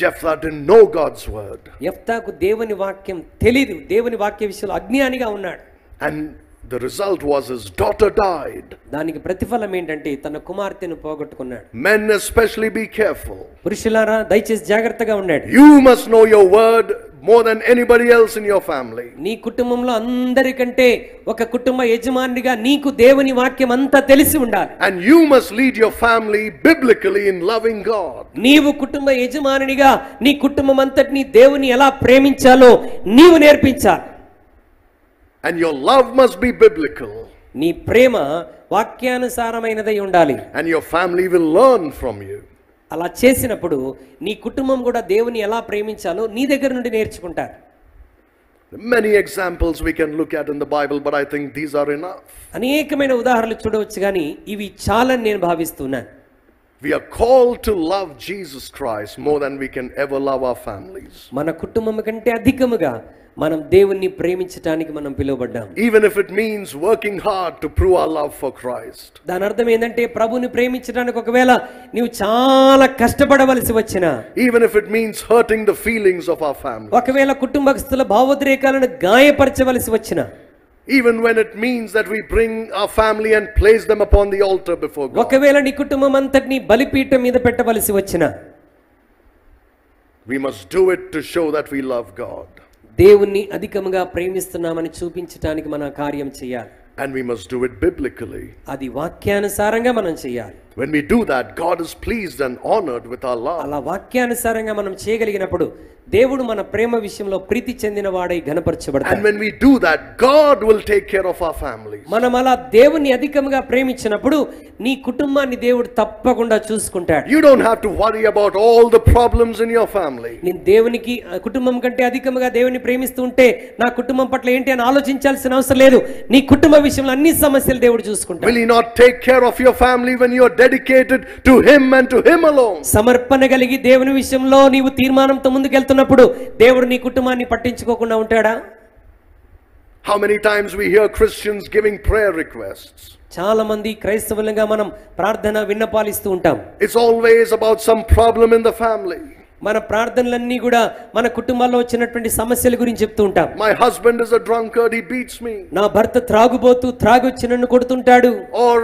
Jephthah didn't know God's word. యెఫ్తాకు దేవుని వాక్యం తెలీదు. దేవుని వాక్య విషయంలో అజ్ఞానిగా ఉన్నాడు. And the result was his daughter died. దానికి ప్రతిఫలం ఏంటంటే తన కుమార్తెను పోగొట్టుకున్నాడు. Men especially be careful. పురుషులారా దయచేసి జాగ్రత్తగా ఉండండి. You must know your word more than anybody else in your family. నీ కుటుంబంలో అందరికంటే ఒక కుటుంబ యజమానిగా నీకు దేవుని వాక్యం అంతా తెలిసి ఉండాలి. And you must lead your family biblically in loving God. నీవు కుటుంబ యజమానిగా నీ కుటుంబం అంతటిని దేవుని ఎలా ప్రేమించాలో నీవు నేర్పించాలి. And your love must be biblical. నీ ప్రేమ వాక్యానుసారమైనదై ఉండాలి. And your family will learn from you. అలా చేసినప్పుడు నీ కుటుంబం కూడా దేవుని ఎలా ప్రేమించాలో నీ దగ్గర నుండి నేర్చుకుంటారు. Many examples we can look at in the Bible, but I think these are enough. అనేకమైన ఉదాహరణలు చూడవచ్చు కానీ ఇవి చాలని నేను భావిస్తున్నాను. We are called to love Jesus Christ more than we can ever love our families. మన కుటుంబం కంటే అధికముగా మనం దేవుణ్ణి ప్రేమించడానికి మనం పిలువబడ్డాం. Even if it means working hard to prove our love for Christ. దాని అర్థం ఏంటంటే ప్రభుని ప్రేమించడానికి ఒకవేళ నీవు చాలా కష్టపడవలసి వచ్చినా, Even if it means hurting the feelings of our family. ఒకవేళ కుటుంబస్తుల భావోద్రేకాలను గాయపరచవలసి వచ్చినా, Even when it means that we bring our family and place them upon the altar before God. ఒకవేళ నీ కుటుంబం అంతటిని బలిపీఠం మీద పెట్టవలసి వచ్చినా, We must do it to show that we love God. దేవుణ్ణి అధికముగా ప్రేమిస్తున్నామని చూపించడానికి మన కార్యం చేయాలి. And we must do it biblically. అది వాక్యానుసారంగా మనం చేయాలి. When we do that, God is pleased and honored with our love. అలా వాక్యానుసారంగా మనం చేయగలిగినప్పుడు దేవుడు మన ప్రేమ విషయంలో ప్రీతి చెందిన వాడై ఘనపరచబడతాడు. And when we do that, God will take care of our families. మనం అలా దేవుణ్ణి అధికంగా ప్రేమించినప్పుడు నీ కుటుంబాన్ని దేవుడు తప్పకుండా చూసుకుంటాడు. You don't have to worry about all the problems in your family. నేను దేవునికి కుటుంబం కంటే అధికంగా దేవుని ప్రేమిస్తూ ఉంటే నా కుటుంబం పట్ల ఏంటి అని ఆలోచించాల్సిన అవసరం లేదు. నీ కుటుంబ విషయంలో అన్ని సమస్యలు దేవుడు చూసుకుంటాడు. Will he not take care of your family when you are dedicated to him and to him alone? సమర్పణ కలిగి దేవుని విషయంలో నీవు తీర్మానంతో ముందుకెళ్తున్నప్పుడు దేవుడు నీ కుటుంబాన్ని పట్టించుకోకుండా ఉంటాడా? How many times we hear Christians giving prayer requests? చాలా మంది క్రైస్తవులుగా మనం ప్రార్థన విన్నపాలిస్తూ ఉంటాం. It's always about some problem in the family. మన ప్రార్థనలన్నీ కూడా మన కుటుంబాల్లో వచ్చినటువంటి సమస్యల గురించి చెప్తూ ఉంటాం. My husband is a drunkard, he beats me. నా భర్త త్రాగుబోతూ త్రాగొచ్చి నన్ను కొడుతుంటాడు. Or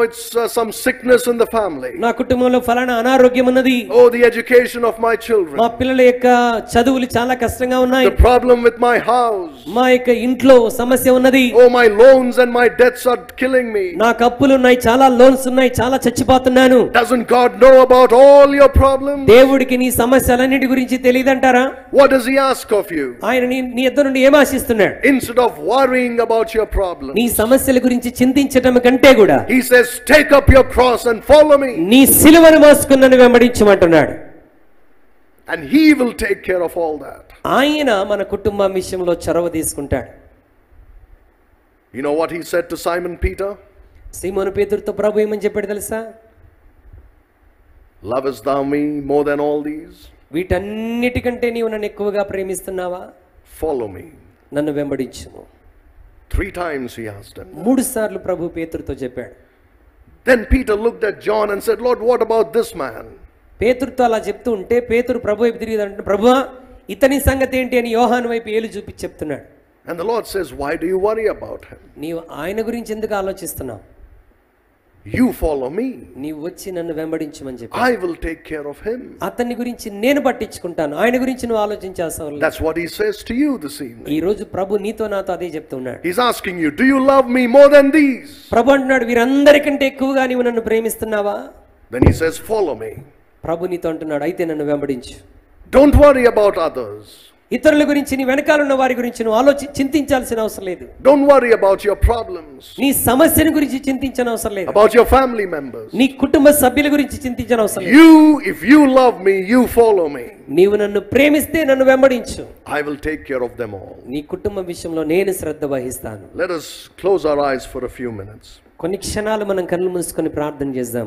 it's some sickness in the family. నా కుటుంబంలో ఫలానా అనారోగ్యం ఉన్నది. Oh, the education of my children. మా పిల్లల యొక్క చదువులు చాలా కష్టంగా ఉన్నాయి. The problem with my house. మా యొక్క ఇంట్లో సమస్య ఉన్నది. Oh, my loans and my debts are killing me. నాకు అప్పులు ఉన్నాయి, చాలా లోన్స్ ఉన్నాయి, చాలా చచ్చిపోతున్నాను. Doesn't God know about all your problems? దేవుడికి నీ సమస్యలన్నిటి గురించి తెలియదంటారా? What does he ask of you? ఆయన నీ యొద్ద నుండి ఏం ఆశిస్తున్నాడు? Instead of worrying about your problems, నీ సమస్యల గురించి చింతించటం కంటే కూడా he says, take up your cross and follow me. నీ సిలువను మోసుకుని నన్ను వెంబడించమంటున్నాడు. And he will take care of all that. ఆయన మన కుటుంబం విషయంలో చొరవ తీసుకుంటాడు. You know what he said to Simon Peter? సీమోను పేతురుతో ప్రభు ఏమని చెప్పాడు తెలుసా? Lovest thou me more than all these? వీటన్నిటికంటే నీవు నన్ను ఎక్కువగా ప్రేమిస్తున్నావా? Follow me. నన్ను వెంబడించుము. 3 times he asked him. 3 సార్లు ప్రభు పేతురుతో చెప్పాడు. Then Peter looked at John and said, Lord, what about this man? పేతురుతో అలా చెప్తూ ఉంటే పేతురు ప్రభు వైపు తిరిగి అంటే, ప్రభువా ఇతని సంగతి ఏంటి అని యోహాను వైపు ఏలు చూపించి చెప్తున్నాడు. And the Lord says, why do you worry about him? నీవు ఆయన గురించి ఎందుకు ఆలోచిస్తున్నావు? You follow me. నీవు వచ్చి నన్ను వెంబడించమని చెప్పి, I will take care of him. అతని గురించి నేను పట్టించుకుంటాను, ఆయన గురించి నువ్వు ఆలోచించాల్సిన లేదు. That's what he says to you this evening. ఈ రోజు ప్రభు నీతో నాతో అదే చెప్తున్నాడు. He's asking you, do you love me more than these? ప్రభు అంటున్నాడు, వీరందరికంటే ఎక్కువగా నీవు నన్ను ప్రేమిస్తున్నావా? Then he says, follow me. ప్రభు నీతో అంటున్నాడు, అయితే నన్ను వెంబడించు. Don't worry about others. ఇతరుల గురించి, నీ వెనకాల ఉన్న వారి గురించి నువ్వు చింతించాల్సిన అవసరం లేదు. Don't worry about your problems. నీ సమస్యల గురించి చింతించని అవసరం లేదు. About your family members. నీ కుటుంబ సభ్యుల గురించి చింతించని అవసరం లేదు. If you love me, you follow me. నీవు నన్ను ప్రేమిస్తే నన్ను వెంబడించు. I will take care of them all. నీ కుటుంబ విషయంలో నేను శ్రద్ధ వహిస్తాను. Let us close our eyes for a few minutes. కొన్ని క్షణాలు మనం కళ్ళు మూసుకొని ప్రార్థన చేద్దాం.